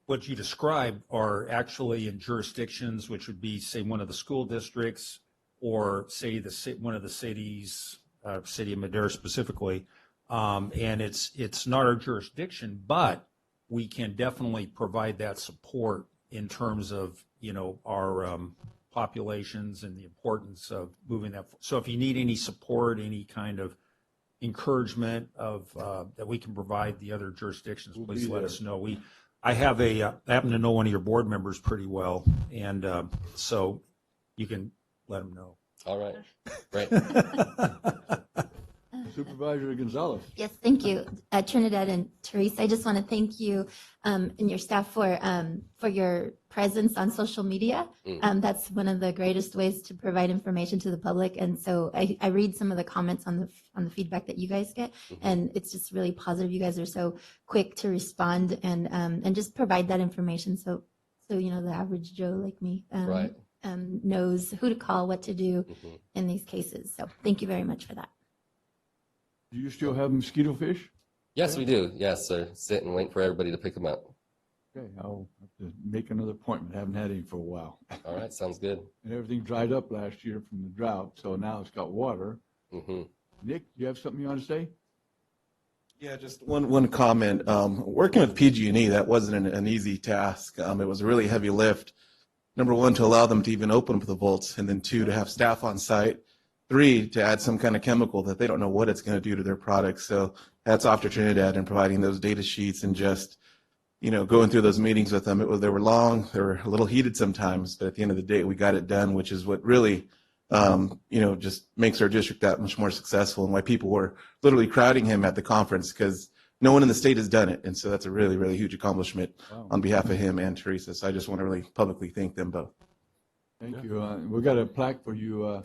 what you described are actually in jurisdictions which would be, say, one of the school districts, or say one of the cities, city of Madera specifically, and it's not our jurisdiction, but we can definitely provide that support in terms of, you know, our populations and the importance of moving that. So if you need any support, any kind of encouragement of that we can provide the other jurisdictions, We'll please be let there. us know. I happen to know one of your board members pretty well, and so you can let them know. All right, great. Supervisor Gonzalez. Yes, thank you. Trinidad and Teresa, I just want to thank you and your staff for your presence on social media. That's one of the greatest ways to provide information to the public. And so I read some of the comments on the feedback that you guys get, and it's just really positive. You guys are so quick to respond and just provide that information. So you know, the average Joe like me Right. knows who to call, what to do in these cases. So thank you very much for that. Do you still have mosquito fish? Yes, we do. Yes, sir. Sit and wait for everybody to pick them up. Okay, I'll have to make another appointment. Haven't had any for a while. All right, sounds good. And everything dried up last year from the drought, so now it's got water. Nick, you have something you want to say? Yeah, just one comment. Working with PG&E, that wasn't an easy task. It was a really heavy lift. Number one, to allow them to even open up the vaults, and then two, to have staff on site. Three, to add some kind of chemical that they don't know what it's going to do to their products. So hats off to Trinidad and providing those data sheets and just, you know, going through those meetings with them. They were long, they were a little heated sometimes, but at the end of the day, we got it done, which is what really, you know, just makes our district that much more successful, and why people were literally crowding him at the conference, because no one in the state has done it. And so that's a really, really huge accomplishment on behalf of him and Teresa. So I just want to really publicly thank them both. Thank you. We got a plaque for you,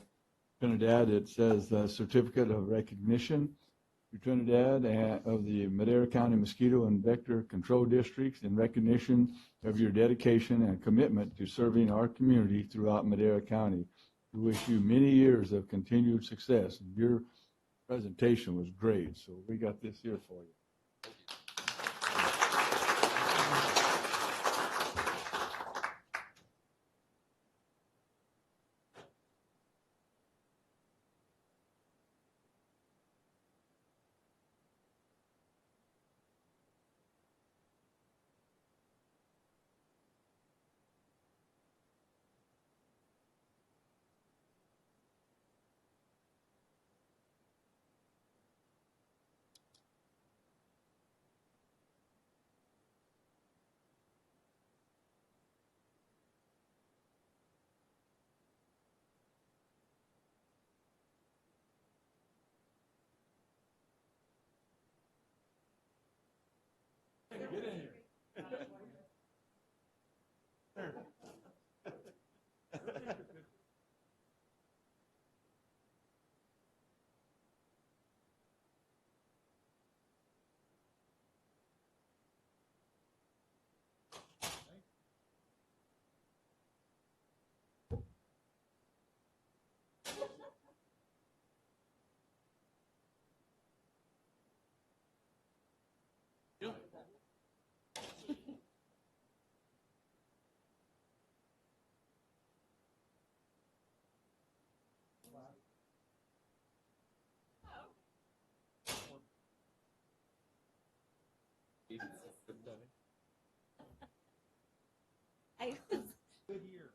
Trinidad. It says Certificate of Recognition to Trinidad of the Madera County Mosquito and Vector Control Districts in recognition of your dedication and commitment to serving our community throughout Madera County. We wish you many years of continued success. Your presentation was great, so we got this here for you. Get in here.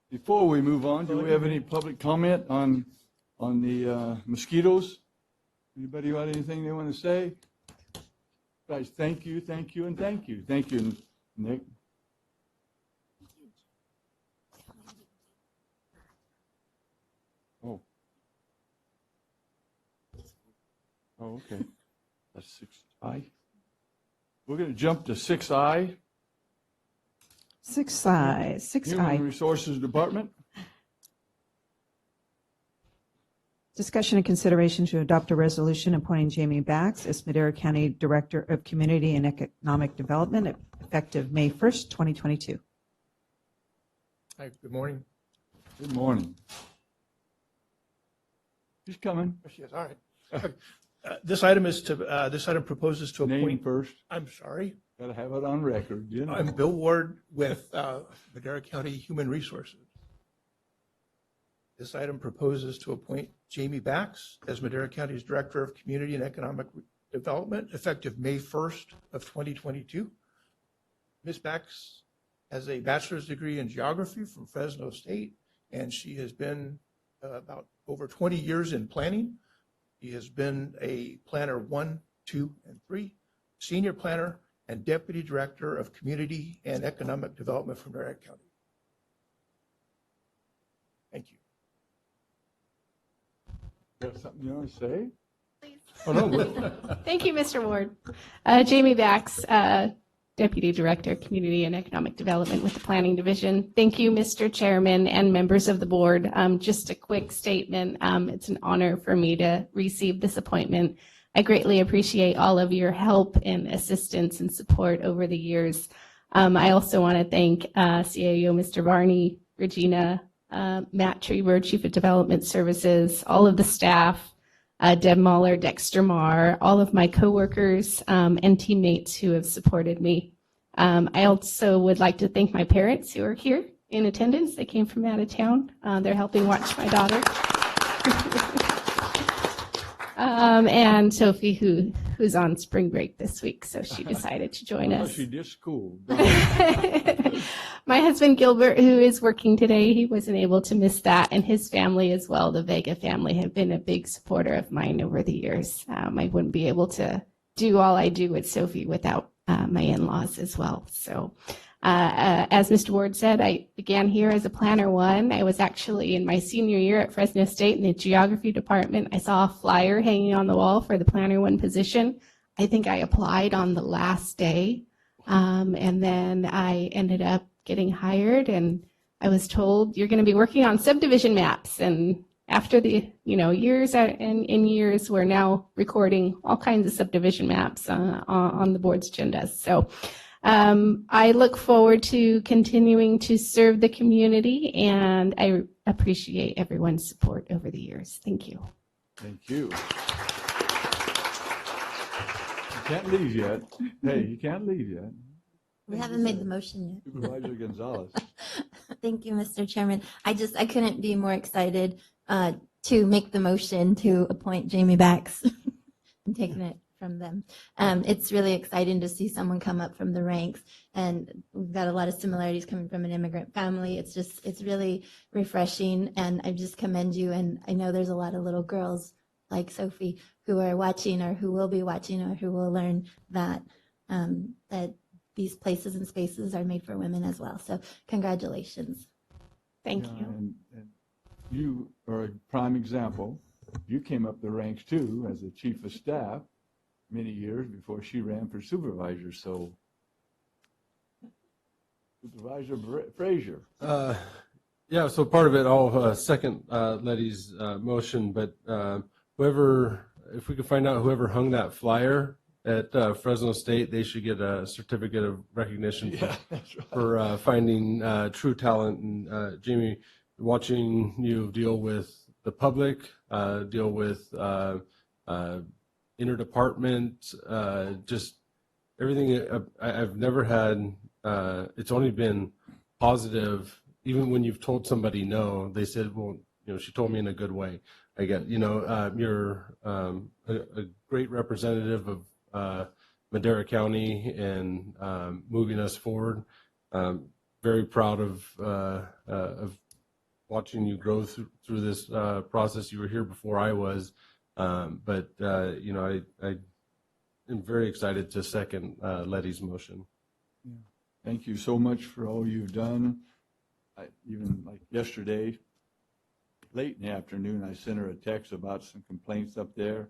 Before we move on, do we have any public comment on the mosquitoes? Anybody got anything they want to say? Guys, thank you, and thank you. Thank you, Nick. Oh. Oh, okay. That's 6I. We're going to jump to 6I. 6I. Human Resources Department. Discussion and consideration to adopt a resolution appointing Jamie Bax as Madera County Director of Community and Economic Development effective May 1st, 2022. Hi, good morning. Good morning. She's coming. There she is. All right. This item proposes to appoint. Name first. I'm sorry. Got to have it on record. You know. I'm Bill Ward with Madera County Human Resources. This item proposes to appoint Jamie Bax as Madera County's Director of Community and Economic Development effective May 1st of 2022. Ms. Bax has a bachelor's degree in geography from Fresno State, and she has been about over 20 years in planning. She has been a planner 1, 2, and 3, senior planner, and deputy director of community and economic development for Marietta County. Thank you. Got something you want to say? Oh, no. Thank you, Mr. Ward. Jamie Bax, Deputy Director, Community and Economic Development with the Planning Division. Thank you, Mr. Chairman and members of the board. Just a quick statement. It's an honor for me to receive this appointment. I greatly appreciate all of your help and assistance and support over the years. I also want to thank CAO Mr. Varney, Regina, Matt Treber, Chief of Development Services, all of the staff, Deb Mahler, Dexter Marr, all of my coworkers and teammates who have supported me. I also would like to thank my parents who are here in attendance. They came from out of town. They're helping watch my daughter. And Sophie, who's on spring break this week, so she decided to join us. She did school. My husband Gilbert, who is working today, he wasn't able to miss that, and his family as well. The Vega family have been a big supporter of mine over the years. I wouldn't be able to do all I do with Sophie without my in-laws as well. So as Mr. Ward said, I began here as a planner 1. I was actually in my senior year at Fresno State in the geography department. I saw a flyer hanging on the wall for the planner 1 position. I think I applied on the last day. And then I ended up getting hired, and I was told you're going to be working on subdivision maps. And after the years and years, we're now recording all kinds of subdivision maps on the board's agendas. So I look forward to continuing to serve the community, and I appreciate everyone's support over the years. Thank you. Thank you. You can't leave yet. Hey, you can't leave yet. We haven't made the motion yet. Supervisor Gonzalez. Thank you, Mr. Chairman. I couldn't be more excited to make the motion to appoint Jamie Bax and taking it from them. It's really exciting to see someone come up from the ranks, and we've got a lot of similarities coming from an immigrant family. It's really refreshing, and I just commend you. And I know there's a lot of little girls like Sophie who are watching, or who will be watching, or who will learn that that these places and spaces are made for women as well. So congratulations. Thank Yeah, you. And you are a prime example. You came up the ranks too as a chief of staff many years before she ran for supervisor. So Supervisor Frazier. Yeah, so part of it, I'll second Letty's motion, but if we could find out whoever hung that flyer at Fresno State, they should get a certificate of recognition for finding true talent. And Jamie, watching you deal with the public, deal with interdepartment, just everything. I've never had, it's only been positive. Even when you've told somebody no, they said, well, she told me in a good way. I get, you're a great representative of Madera County and moving us forward. Very proud of watching you grow through this process. You were here before I was, but I am very excited to second Letty's motion. Yeah. Thank you so much for all you've done. Even like yesterday, late in the afternoon, I sent her a text about some complaints up there.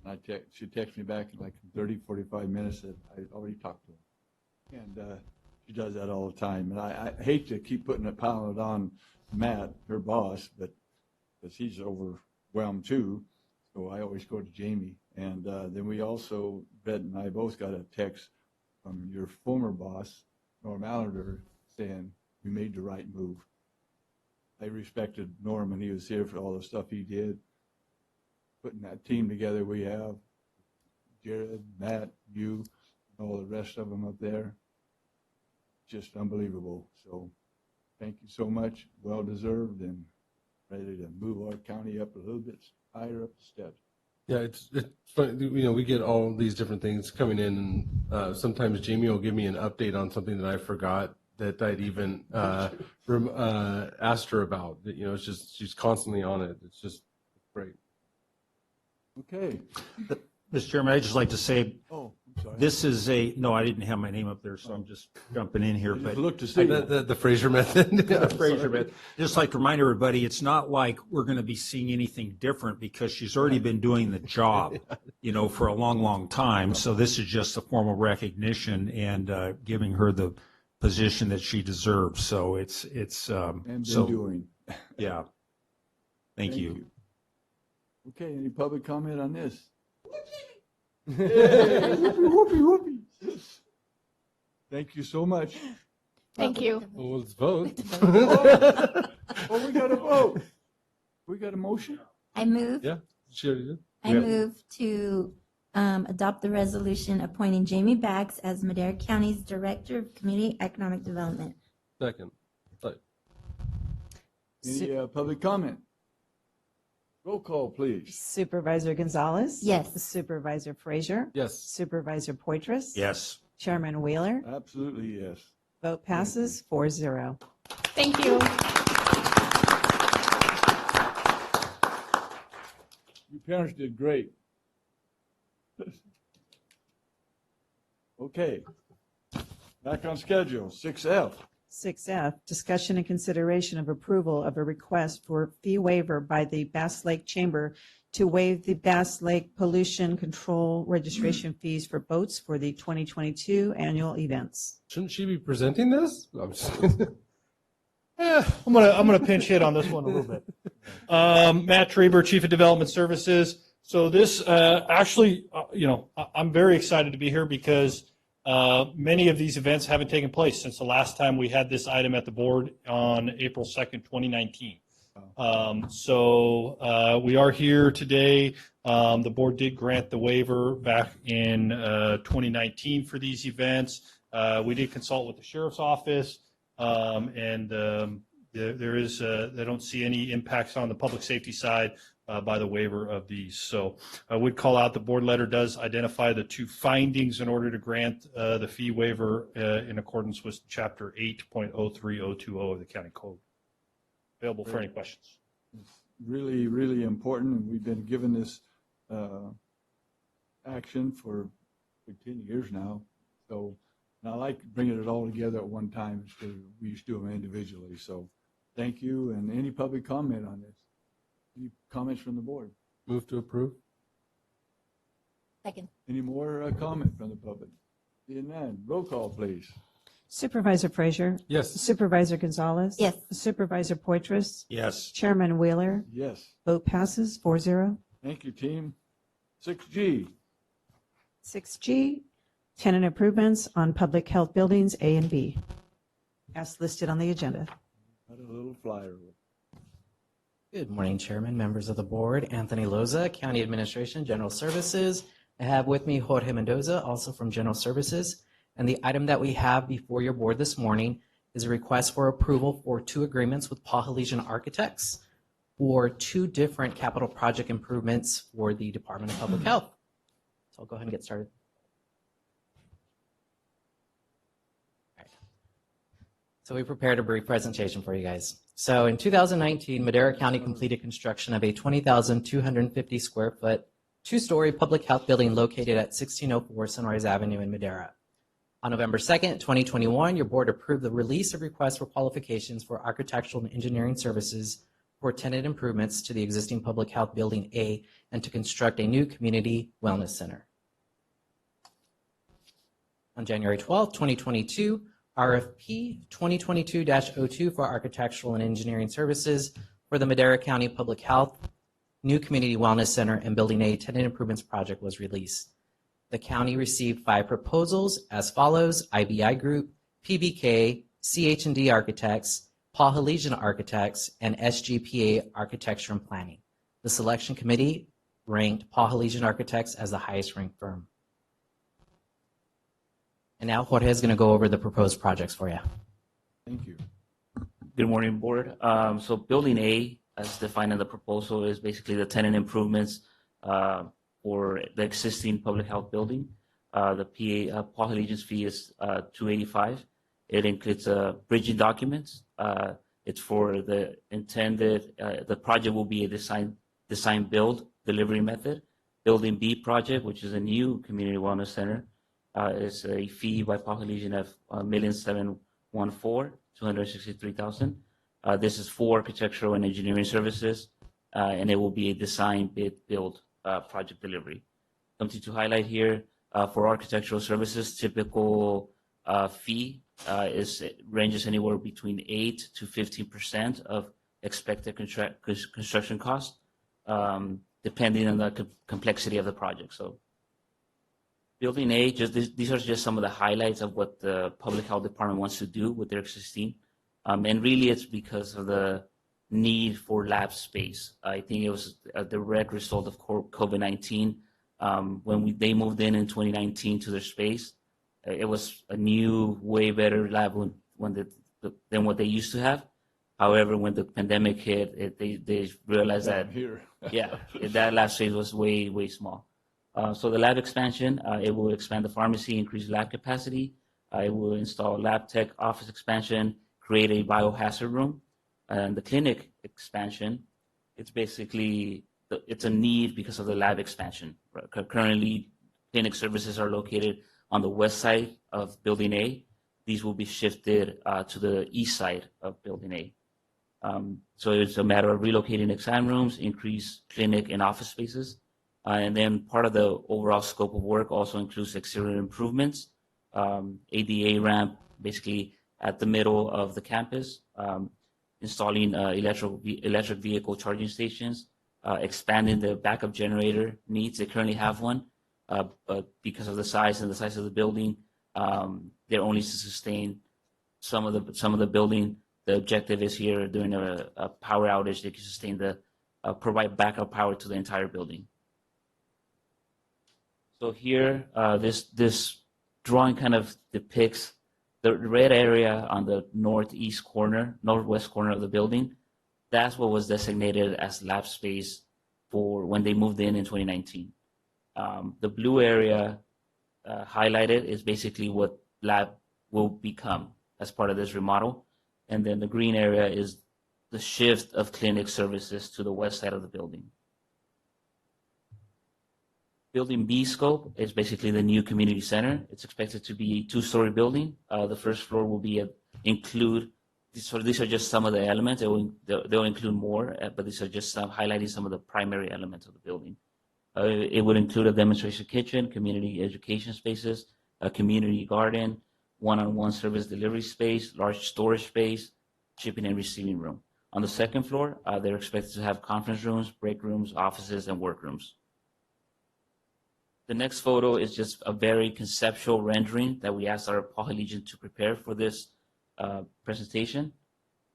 And she texted me back in like 30, 45 minutes that I already talked to her. And she does that all the time. And I hate to keep piling it on Matt, her boss, but because he's overwhelmed too. So I always go to Jamie. And then we also, Brett and I both got a text from your former boss, Norm Allender, saying, "You made the right move." I respected Norm when he was here for all the stuff he did. Putting that team together we have, Jared, Matt, you, and all the rest of them up there, just unbelievable. So thank you so much. Well deserved, and ready to move our county up a little bit higher up the steps. Yeah, it's funny, we get all these different things coming in, and sometimes Jamie will give me an update on something that I forgot that I'd even asked her about. It's just she's constantly on it. It's just great. Okay. Mr. Chairman, I'd just like to say, Oh, I'm sorry. this is no, I didn't have my name up there, so I'm just jumping in here. I just But looked to see. The Fraser method. the Fraser method. Just like to remind everybody, it's not like we're going to be seeing anything different because she's already been doing the job, for a long, long time. So this is just a formal recognition and giving her the position that she deserves. So it's And been so doing. yeah. Thank you. Okay, any public comment on this? Hey, whoopee, whoopee. Thank you so much. Thank you. Well, let's vote. Oh, we got a vote. We got a motion? I move. Yeah, she already did. I move to adopt the resolution appointing Jamie Bags as Madera County's Director of Community Economic Development. Second. Any public comment? Roll call, please. Supervisor Gonzalez? Yes. Supervisor Frazier? Yes. Supervisor Poitras? Yes. Chairman Wheeler? Absolutely, yes. Vote passes 4-0. Thank you. You parents did great. Okay. Back on schedule, 6F. 6F, discussion and consideration of approval of a request for fee waiver by the Bass Lake Chamber to waive the Bass Lake Pollution Control registration fees for boats for the 2022 annual events. Shouldn't she be presenting this? I'm just I'm gonna pinch hit on this one a little bit. Matt Traber, Chief of Development Services. So this actually, I'm very excited to be here because many of these events haven't taken place since the last time we had this item at the board on April 2nd, 2019. So we are here today. The board did grant the waiver back in 2019 for these events. We did consult with the sheriff's office, and there is they don't see any impacts on the public safety side by the waiver of these. So I would call out the board letter does identify the two findings in order to grant the fee waiver in accordance with Chapter 8.03020 of the County Code. Available for any questions. It's really, really important, and we've been given this action for 10 years now. So, and I like bringing it all together at one time instead of we used to do them individually. So thank you, and any public comment on this? Any comments from the board? Move to approve. Second. Any more comment from the public? Seeing none, roll call, please. Supervisor Frazier? Yes. Supervisor Gonzalez? Yes. Supervisor Poitras? Yes. Chairman Wheeler? Yes. Vote passes 4-0. Thank you, team. 6G. 6G, tenant improvements on public health buildings A and B, as listed on the agenda. Got a little flyer. Good morning, Chairman, members of the board. Anthony Loza, County Administration, General Services. I have with me Jorge Mendoza, also from General Services. And the item that we have before your board this morning is a request for approval for two agreements with Polynesian Architects for two different capital project improvements for the Department of Public Health. So I'll go ahead and get started. All right. So we prepared a brief presentation for you guys. So in 2019, Madera County completed construction of a 20,250 square foot, two-story public health building located at 1604 Sunrise Avenue in Madera. On November 2nd, 2021, your board approved the release of requests for qualifications for architectural and engineering services for tenant improvements to the existing public health building A and to construct a new community wellness center. On January 12th, 2022, RFP 2022-02 for architectural and engineering services for the Madera County Public Health New Community Wellness Center and Building A tenant improvements project was released. The county received 5 proposals as follows: IBI Group, PBK, CH&D Architects, Polynesian Architects, and SGPA Architecture and Planning. The selection committee ranked Polynesian Architects as the highest ranked firm. And now Jorge is going to go over the proposed projects for you. Thank you. Good morning, board. So building A, as defined in the proposal, is basically the tenant improvements for the existing public health building. The Paul Allegiance fee is $285. It includes bridging documents. It's for the intended, the project will be a design build delivery method. Building B project, which is a new community wellness center, is a fee by Paul Allegiance of $1,714,263,000. This is for architectural and engineering services, and it will be a design bid build project delivery. Something to highlight here for architectural services, typical fee ranges anywhere between 8 to 15% of expected construction cost, depending on the complexity of the project. So, Building A, these are just some of the highlights of what the Public Health Department wants to do with their existing. And really, it's because of the need for lab space. I think it was a direct result of COVID-19. When they moved in 2019 to their space, it was a new, way better lab than what they used to have. However, when the pandemic hit, they realized that that lab space was way, way small. So the lab expansion, it will expand the pharmacy, increase lab capacity. It will install lab tech office expansion, create a biohazard room. And the clinic expansion, it's basically, it's a need because of the lab expansion. Currently, clinic services are located on the west side of Building A. These will be shifted to the east side of Building A. So it's a matter of relocating exam rooms, increase clinic and office spaces. And then part of the overall scope of work also includes exterior improvements, ADA ramp, basically at the middle of the campus, installing electric vehicle charging stations, expanding the backup generator needs. They currently have one, but because of the size of the building, they're only to sustain some of the building. The objective is here during a power outage, they can sustain provide backup power to the entire building. So here, this drawing kind of depicts the red area on the northwest corner of the building. That's what was designated as lab space for when they moved in 2019. The blue area highlighted is basically what lab will become as part of this remodel. And then the green area is the shift of clinic services to the west side of the building. Building B scope is basically the new community center. It's expected to be a 2-story building. The first floor will be include, these are just some of the elements. They'll include more, but these are just highlighting some of the primary elements of the building. It would include a demonstration kitchen, community education spaces, a community garden, one-on-one service delivery space, large storage space, shipping and receiving room. On the second floor, they're expected to have conference rooms, break rooms, offices, and workrooms. The next photo is just a very conceptual rendering that we asked our Paul Allegiance to prepare for this presentation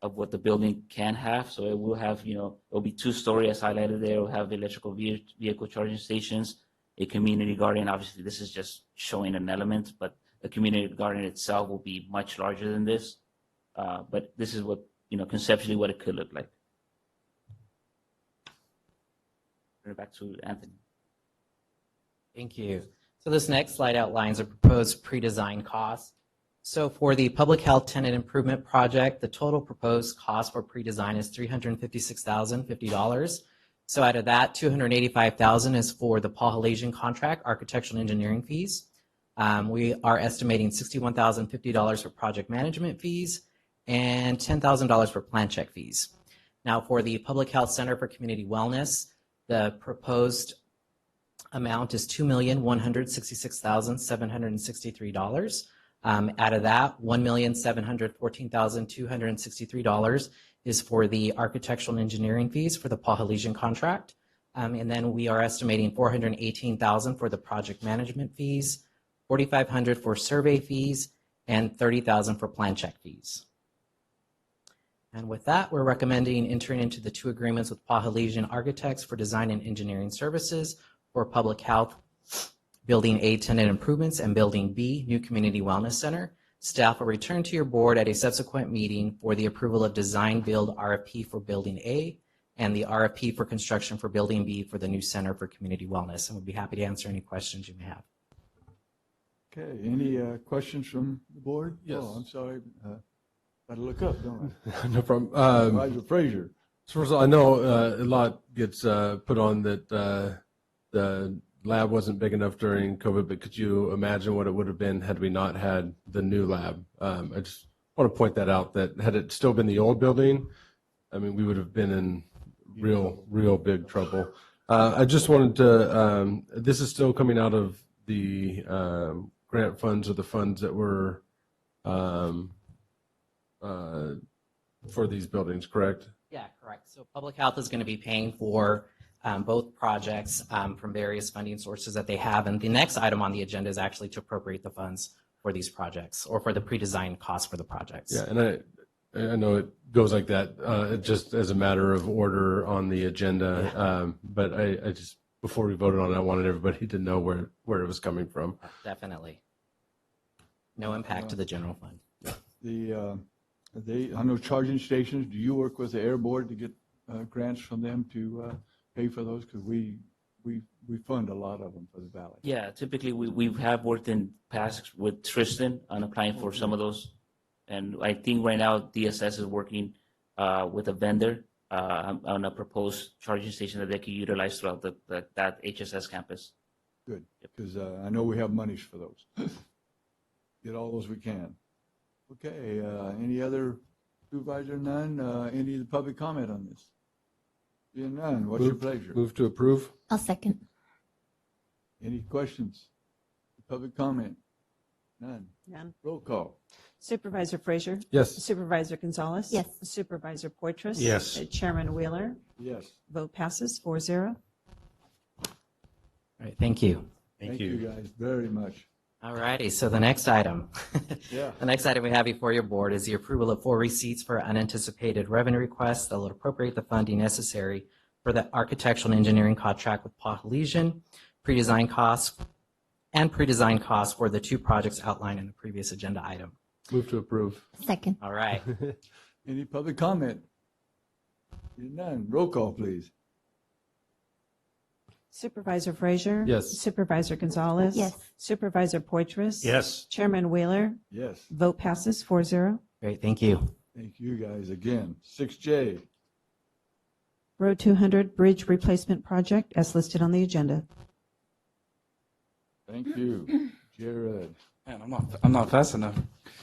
of what the building can have. So it will have, it'll be 2-story as highlighted there. It will have electrical vehicle charging stations, a community garden. Obviously, this is just showing an element, but the community garden itself will be much larger than this. But this is what, conceptually what it could look like. Turn it back to Anthony. Thank you. So this next slide outlines a proposed pre-design cost. So for the public health tenant improvement project, the total proposed cost for pre-design is $356,050. So out of that, $285,000 is for the Paul Allegiance contract, architectural and engineering fees. We are estimating $61,050 for project management fees and $10,000 for plan check fees. Now for the Public Health Center for Community Wellness, the proposed amount is $2,166,763. Out of that, $1,714,263 is for the architectural and engineering fees for the Paul Allegiance contract. And then we are estimating $418,000 for the project management fees, $4,500 for survey fees, and $30,000 for plan check fees. And with that, we're recommending entering into the 2 agreements with Paul Allegiance Architects for design and engineering services for public health, Building A tenant improvements, and Building B new community wellness center. Staff will return to your board at a subsequent meeting for the approval of design build RFP for Building A and the RFP for construction for Building B for the new Center for Community Wellness. And we'd be happy to answer any questions you may have. Okay, any questions from the board? Yes. Oh, I'm sorry. Got to look up, don't I? No problem. Supervisor Frazier. So first of all, I know a lot gets put on that the lab wasn't big enough during COVID, but could you imagine what it would have been had we not had the new lab? I just want to point that out, that had it still been the old building, I mean, we would have been in real big trouble. I just wanted to, this is still coming out of the grant funds or the funds that were for these buildings, correct? Yeah, correct. So public health is going to be paying for both projects from various funding sources that they have. And the next item on the agenda is actually to appropriate the funds for these projects or for the pre-designed costs for the projects. Yeah, and I know it goes like that just as a matter of order on the agenda. But I just, before we voted on it, I wanted everybody to know where it was coming from. Definitely. No impact to the general fund. I know charging stations, do you work with the Air Board to get grants from them to pay for those? Because we fund a lot of them for the valley. Yeah, typically we have worked in past with Tristan on applying for some of those. And I think right now DSS is working with a vendor on a proposed charging station that they can utilize throughout that HSS campus. Good, because I know we have monies for those. Get all those we can. Okay, any other supervisor? None? Any of the public comment on this? Seeing none, what's your pleasure? Move to approve. I'll second. Any questions? Public comment? None. None. Roll call. Supervisor Frazier? Yes. Supervisor Gonzalez? Yes. Supervisor Poitras? Yes. Chairman Wheeler? Yes. Vote passes 4-0. All right, thank you. Thank you guys very much. All righty, so the next item. Yeah. The next item we have before your board is the approval of 4 receipts for unanticipated revenue requests that will appropriate the funding necessary for the architectural and engineering contract with Polynesian, pre-design costs for the 2 projects outlined in the previous agenda item. Move to approve. Second. All right. Any public comment? Seeing none. Roll call, please. Supervisor Frazier? Yes. Supervisor Gonzalez? Yes. Supervisor Poitras? Yes. Chairman Wheeler? Yes. Vote passes 4-0. Great, thank you. Thank you guys again. 6J. Road 200 Bridge Replacement Project as listed on the agenda. Thank you. Jared. Man, I'm not fast enough.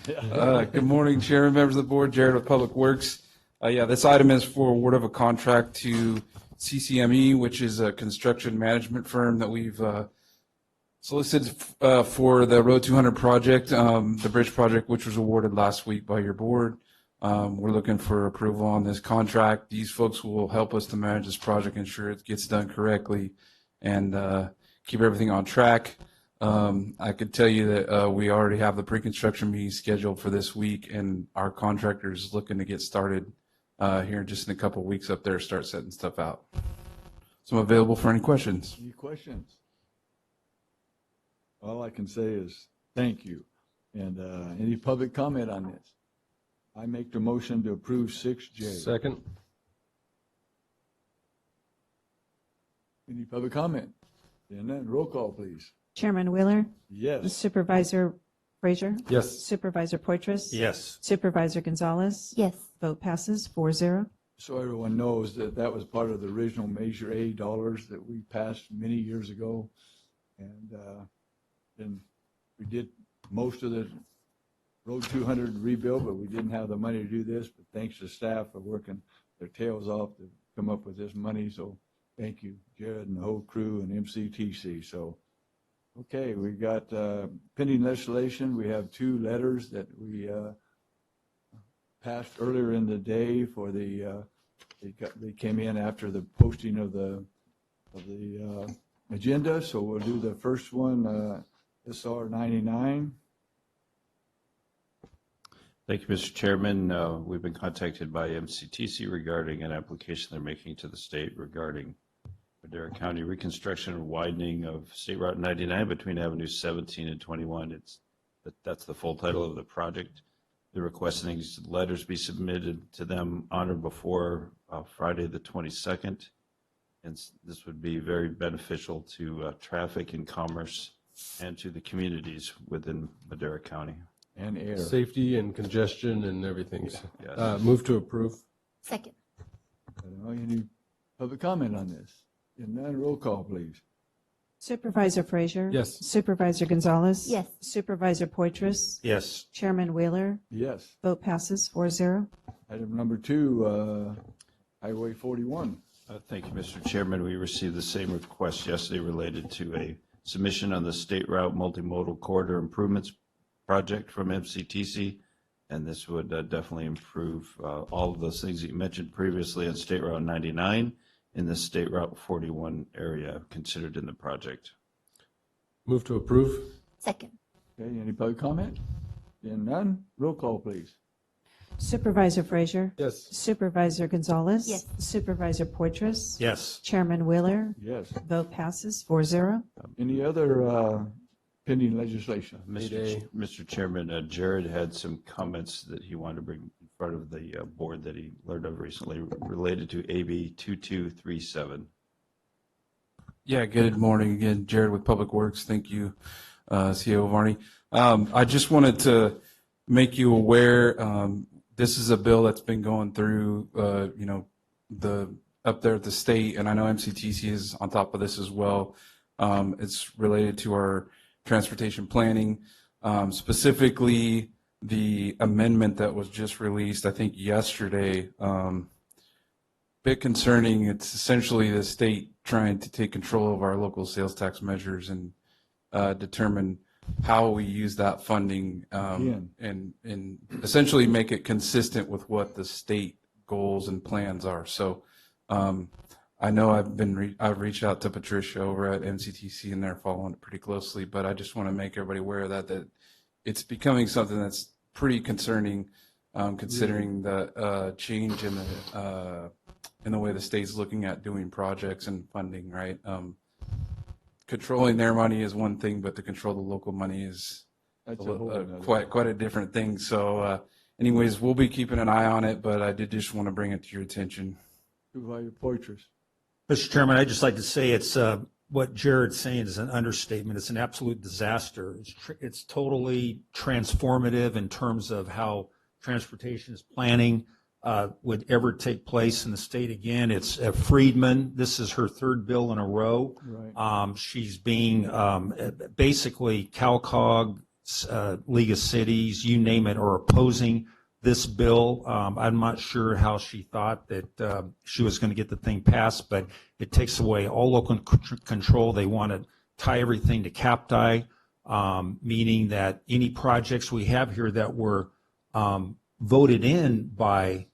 Good morning, Chairman, members of the board. Jared with Public Works. This item is for award of a contract to CCME, which is a construction management firm that we've solicited for the Road 200 project, the bridge project, which was awarded last week by your board. We're looking for approval on this contract. These folks will help us to manage this project, ensure it gets done correctly, and keep everything on track. I could tell you that we already have the pre-construction meeting scheduled for this week, and our contractor is looking to get started here just in a couple of weeks up there, start setting stuff out. So I'm available for any questions. Any questions? All I can say is thank you. And any public comment on this? I make the motion to approve 6J. Second. Any public comment? And then roll call, please. Chairman Wheeler? Yes. Supervisor Frazier? Yes. Supervisor Poitras? Yes. Supervisor Gonzalez? Yes. Vote passes 4-0. So everyone knows that that was part of the original Measure A dollars that we passed many years ago. And then we did most of the Road 200 rebuild, but we didn't have the money to do this. But thanks to staff for working their tails off to come up with this money. So thank you, Jared and the whole crew and MCTC. So, okay, we got pending legislation. We have 2 letters that we passed earlier in the day for the, they came in after the posting of the agenda. So we'll do the first one, SR 99. Thank you, Mr. Chairman. We've been contacted by MCTC regarding an application they're making to the state regarding Madera County reconstruction and widening of State Route 99 between Avenues 17 and 21. That's the full title of the project. They're requesting these letters be submitted to them on or before Friday, the 22nd. And this would be very beneficial to traffic and commerce and to the communities within Madera County. And air. Safety and congestion and everything. Yes. Move to approve. Second. Any public comment on this? And none, roll call, please. Supervisor Frazier? Yes. Supervisor Gonzalez? Yes. Supervisor Poitras? Yes. Chairman Wheeler? Yes. Vote passes 4-0. Item number 2, Highway 41. Thank you, Mr. Chairman. We received the same request yesterday related to a submission on the State Route Multimodal Corridor Improvements Project from MCTC, and this would definitely improve all of those things that you mentioned previously on State Route 99 in the State Route 41 area considered in the project. Move to approve. Second. Okay, any public comment? And none, roll call, please. Supervisor Frazier? Yes. Supervisor Gonzalez? Yes. Supervisor Poitras? Yes. Chairman Wheeler? Yes. Vote passes 4-0. Any other pending legislation? Mr. Chairman, Jared had some comments that he wanted to bring in front of the board that he learned of recently related to AB 2237. Yeah, good morning again, Jared with Public Works. Thank you, CEO Varney. I just wanted to make you aware, this is a bill that's been going through, up there at the state, and I know MCTC is on top of this as well. It's related to our transportation planning, specifically the amendment that was just released, I think yesterday. Bit concerning. It's essentially the state trying to take control of our local sales tax measures and determine how we use that funding, and essentially make it consistent with what the state goals and plans are. So I know I've reached out to Patricia over at MCTC, and they're following it pretty closely, but I just want to make everybody aware of that it's becoming something that's pretty concerning, considering the change in the way the state's looking at doing projects and funding, right? Controlling their money is one thing, but to control the local money is quite a different thing. So anyways, we'll be keeping an eye on it, but I did just want to bring it to your attention. Supervisor Poitras. Mr. Chairman, I'd just like to say it's what Jared's saying is an understatement. It's an absolute disaster. It's totally transformative in terms of how transportation is planning would ever take place in the state again. It's Friedman. This is her third bill in a row. Right. She's being basically CalCog, League of Cities, you name it, are opposing this bill. I'm not sure how she thought that she was going to get the thing passed, but it takes away all local control. They want to tie everything to CAPTI, meaning that any projects we have here that were voted in by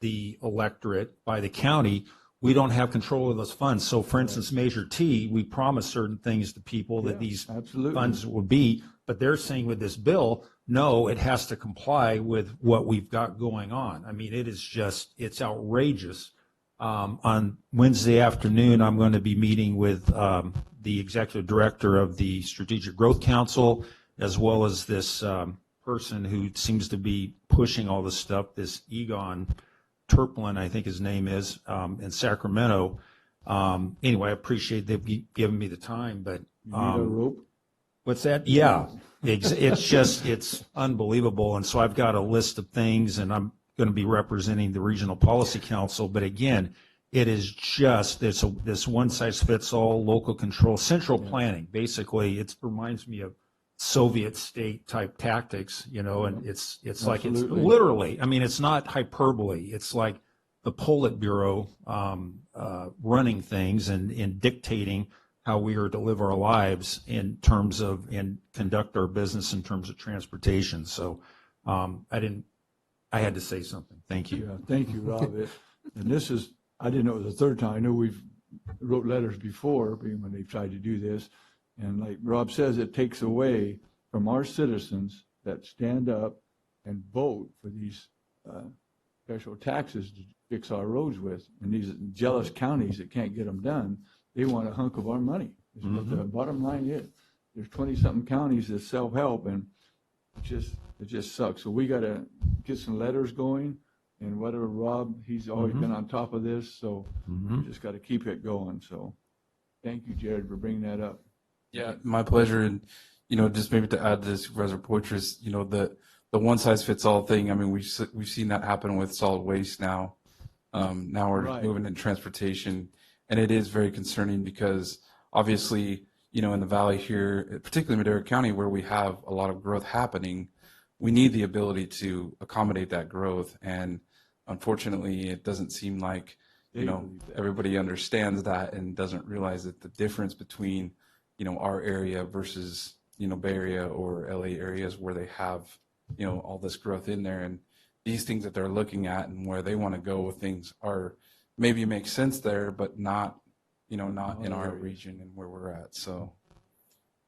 the electorate, by the county, we don't have control of those funds. So for instance, Measure T, we promised certain things to people that these funds would be, but they're saying with this bill, no, it has to comply with what we've got going on. I mean, it's outrageous. On Wednesday afternoon, I'm going to be meeting with the executive director of the Strategic Growth Council, as well as this person who seems to be pushing all this stuff, this Egon Turplin, I think his name is, in Sacramento. Anyway, I appreciate they've given me the time, but You need a rope? what's that? Yeah, it's unbelievable. And so I've got a list of things, and I'm going to be representing the Regional Policy Council. But again, it is just this one size fits all local control, central planning. Basically, it reminds me of Soviet state type tactics, and it's like it's literally, I mean, it's not hyperbole. It's like the Politburo running things and dictating how we are to live our lives in terms of and conduct our business in terms of transportation. So I had to say something. Thank you. Yeah, thank you, Rob. And I didn't know it was the third time. I know we've wrote letters before when they've tried to do this. And like Rob says, it takes away from our citizens that stand up and vote for these special taxes to fix our roads with. And these jealous counties that can't get them done, they want a hunk of our money. Is what the bottom line is. There's 20-something counties that self-help, and just It just sucks. So we got to get some letters going, and whatever Rob, he's always been on top of this, so we just got to keep it going. So thank you, Jared, for bringing that up. Yeah, my pleasure. And, just maybe to add to this, Supervisor Poitras, the one size fits all thing. I mean, we've seen that happen with solid waste now. Now we're Right. moving into transportation, and it is very concerning because obviously, in the valley here, particularly Madera County, where we have a lot of growth happening, we need the ability to accommodate that growth. And unfortunately, it doesn't seem like, everybody understands that and doesn't realize that the difference between, our area versus, Bay Area or LA areas where they have, all this growth in there. And these things that they're looking at and where they want to go with things are maybe make sense there, but not in our region and where we're at. So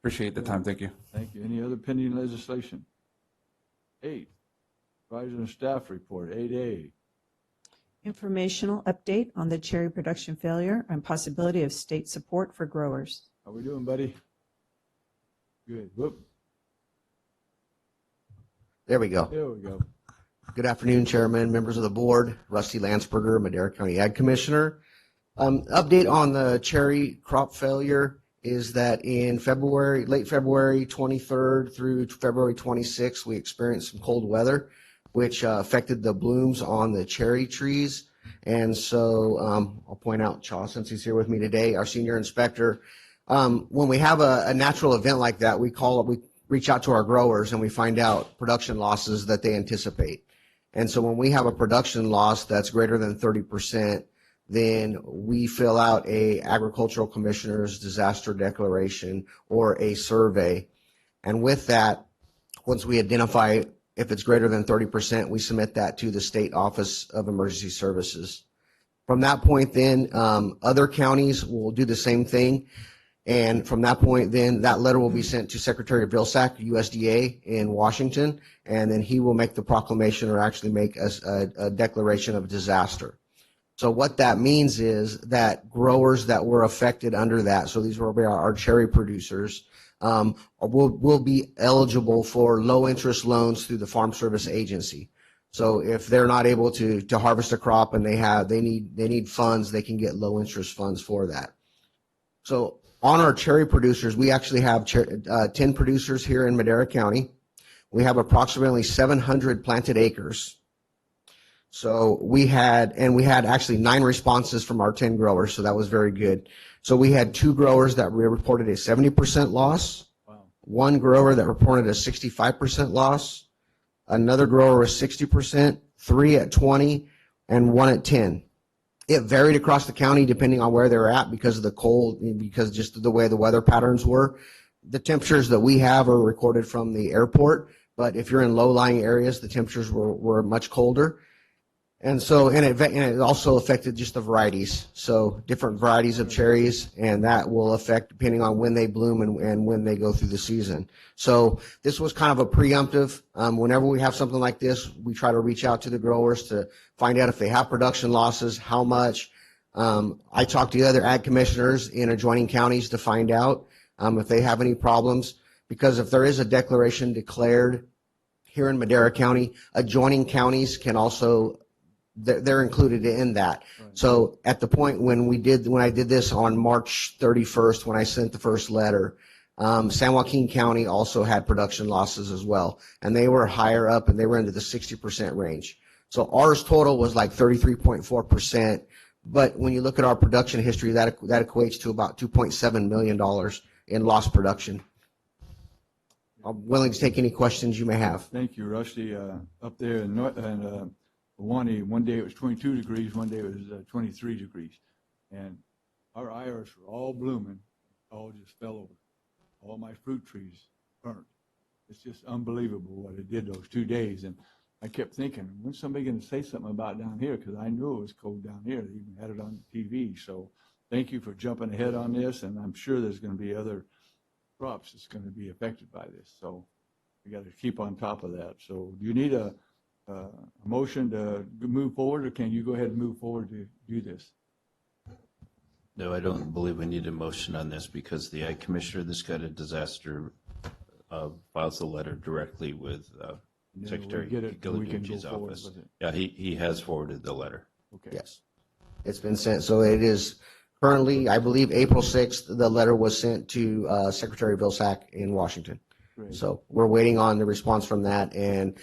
appreciate the time. Thank you. Thank you. Any other pending legislation? 8, Supervisor and Staff Report, 8A. Informational update on the cherry production failure and possibility of state support for growers. How we doing, buddy? Good. Whoop. There we go. There we go. Good afternoon, Chairman, members of the board. Rusty Landsberger, Madera County Ag Commissioner. Update on the cherry crop failure is that in late February 23rd through February 26th, we experienced some cold weather, which affected the blooms on the cherry trees. And so I'll point out Chaw, since he's here with me today, our senior inspector. When we have a natural event like that, we reach out to our growers and we find out production losses that they anticipate. And so when we have a production loss that's greater than 30%, then we fill out a agricultural commissioner's disaster declaration or a survey. And with that, once we identify if it's greater than 30%, we submit that to the State Office of Emergency Services. From that point then, other counties will do the same thing. And from that point then, that letter will be sent to Secretary of Vilsack, USDA in Washington, and then he will make the proclamation or actually make a declaration of disaster. So what that means is that growers that were affected under that, so these will be our cherry producers, will be eligible for low interest loans through the Farm Service Agency. So if they're not able to harvest a crop and they need funds, they can get low interest funds for that. So on our cherry producers, we actually have 10 producers here in Madera County. We have approximately 700 planted acres. So we had actually 9 responses from our 10 growers, so that was very good. So we had 2 growers that reported a 70% loss, 1 grower that reported a 65% loss, another grower was 60%, 3 at 20, and 1 at 10. It varied across the county depending on where they were at because of the cold, because just the way the weather patterns were. The temperatures that we have are recorded from the airport, but if you're in low-lying areas, the temperatures were much colder. And so, and it also affected just the varieties. So different varieties of cherries, and that will affect depending on when they bloom and when they go through the season. So this was kind of a preemptive. Whenever we have something like this, we try to reach out to the growers to find out if they have production losses, how much. I talk to the other ag commissioners in adjoining counties to find out if they have any problems, because if there is a declaration declared here in Madera County, adjoining counties can also they're included in that. Right. So at the point when I did this on March 31st, when I sent the first letter, San Joaquin County also had production losses as well, and they were higher up and they were into the 60% range. So ours total was like 33.4%, but when you look at our production history, that equates to about $2.7 million in lost production. I'm willing to take any questions you may have. Thank you, Rusty. Up there in one day it was 22 degrees, one day it was 23 degrees. And our iris were all blooming, all just fell over. All my fruit trees burnt. It's just unbelievable what it did those 2 days. And I kept thinking, when's somebody going to say something about down here? Because I knew it was cold down here. They even had it on TV. So thank you for jumping ahead on this. And I'm sure there's going to be other crops that's going to be affected by this. So we got to keep on top of that. So do you need a motion to move forward, or can you go ahead and move forward to do this? No, I don't believe we need a motion on this because the Ag Commissioner, this kind of disaster, files a letter directly with And then Secretary we get it, we can go Gilibucci's forward office. with it. Yeah, he has forwarded the letter. Okay. Yes. It's been sent. So it is currently, I believe, April 6th, the letter was sent to Secretary Vilsack in Washington. Great. So we're waiting on the response from that. And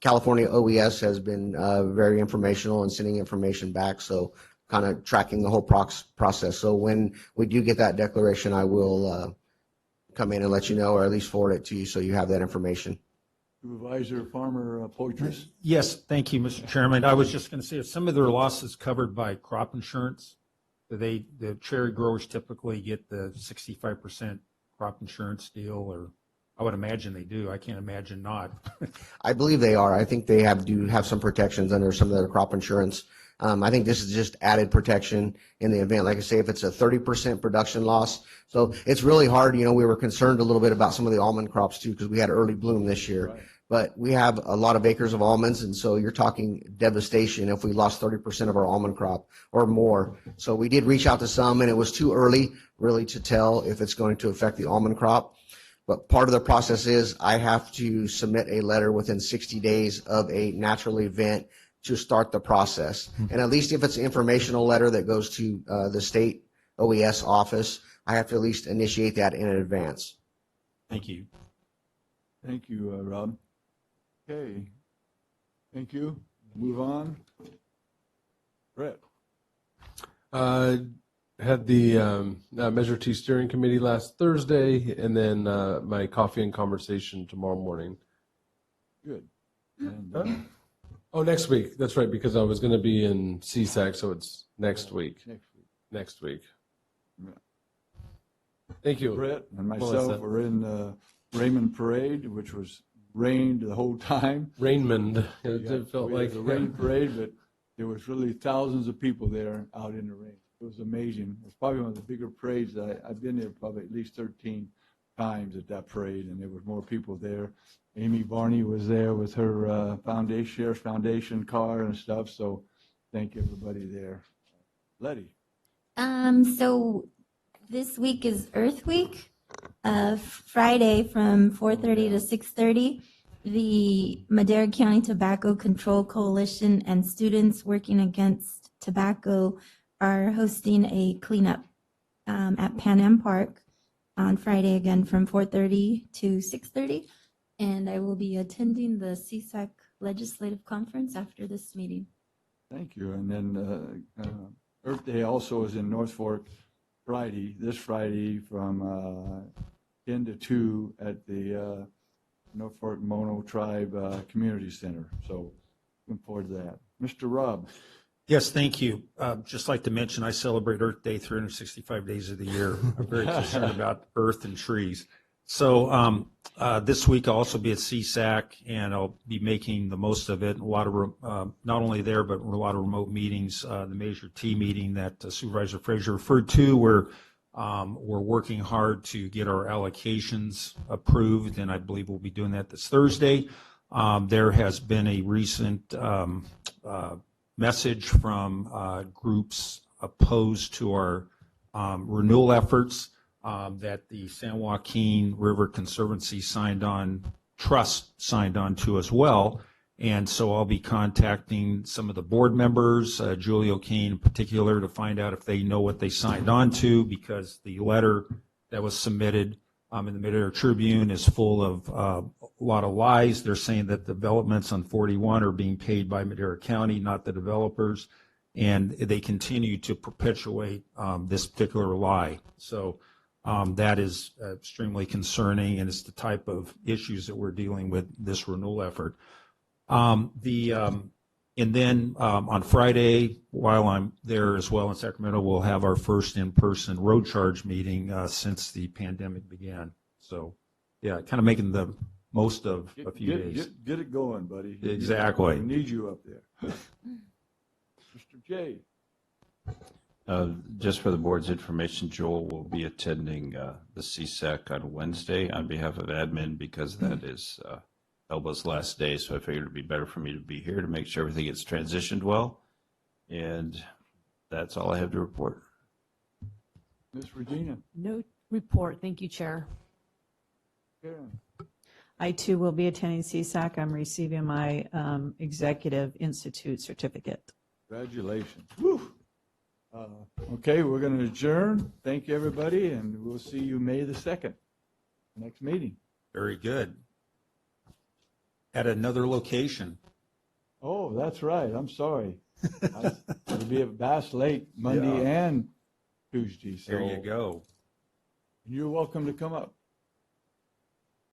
California OES has been very informational and sending information back. So kind of tracking the whole process. So when we do get that declaration, I will come in and let you know, or at least forward it to you so you have that information. Supervisor Farmer Poitras. Yes, thank you, Mr. Chairman. I was just going to say, if some of their losses covered by crop insurance, the cherry growers typically get the 65% crop insurance deal, or I would imagine they do. I can't imagine not. I believe they are. I think they do have some protections under some of their crop insurance. I think this is just added protection in the event, like I say, if it's a 30% production loss. So it's really hard. You know, we were concerned a little bit about some of the almond crops too, because we had early bloom this year. Right. But we have a lot of acres of almonds, and so you're talking devastation if we lost 30% of our almond crop or more. So we did reach out to some, and it was too early really to tell if it's going to affect the almond crop. But part of the process is I have to submit a letter within 60 days of a natural event to start the process. And at least if it's an informational letter that goes to the state OES office, I have to at least initiate that in advance. Thank you. Thank you, Rob. Okay. Thank you. Move on. Brett. Had the Measure T steering committee last Thursday, and then my coffee and conversation tomorrow morning. Good. And, Oh, next week. That's right, because I was going to be in CSAC, so it's next week. next week. Next week. Yeah. Thank you. Brett and myself Melissa. were in Raymond Parade, which was rained the whole time. Raymond. It Yeah, felt we like had a rain parade, but there was really thousands of people there out in the rain. It was amazing. It's probably one of the bigger parades. I've been there probably at least 13 times at that parade, and there was more people there. Amy Barney was there with her Sheriff's Foundation car and stuff, so thank everybody there. Letty. So this week is Earth Week. Friday from 4:30 to 6:30, the Madera County Tobacco Control Coalition and students working against tobacco are hosting a cleanup at Pan Am Park on Friday, again from 4:30 to 6:30. And I will be attending the CSAC Legislative Conference after this meeting. Thank you. And then Earth Day also is in North Fork this Friday from 10 to 2 at the North Fork Mono Tribe Community Center. So looking forward to that. Mr. Rob. Yes, thank you. Just like to mention, I celebrate Earth Day 365 days of the year. I'm very concerned about earth and trees. So this week I'll also be at CSAC, and I'll be making the most of it. A lot of not only there, but a lot of remote meetings. The Measure T meeting that Supervisor Frazier referred to, where we're working hard to get our allocations approved, and I believe we'll be doing that this Thursday. There has been a recent message from groups opposed to our renewal efforts. That the San Joaquin River Conservancy Trust signed on to as well. And so I'll be contacting some of the board members, Julie O'Kane in particular, to find out if they know what they signed on to, because the letter that was submitted in the Mid-Air Tribune is full of a lot of lies. They're saying that developments on 41 are being paid by Madera County, not the developers. And they continue to perpetuate this particular lie. So that is extremely concerning, and it's the type of issues that we're dealing with this renewal effort. And then on Friday, while I'm there as well in Sacramento, we'll have our first in-person road charge meeting since the pandemic began. So, yeah, kind of making the most of a few days. Get it going, buddy. Exactly. We need you up there. Mr. J. Just for the board's information, Joel will be attending the CSAC on Wednesday on behalf of admin, because that is Elba's last day, so I figured it'd be better for me to be here to make sure everything gets transitioned well. And that's all I have to report. Ms. Regina. No report. Thank you, Chair. Karen. I too will be attending CSAC. I'm receiving my Executive Institute certificate. Congratulations. Whew. Okay, we're going to adjourn. Thank you, everybody, and we'll see you May the 2nd, next meeting. Very good. At another location. Oh, that's right. I'm sorry. It'll be at Bass Lake Monday Yeah. and Tuesday. So There you go. you're welcome to come up.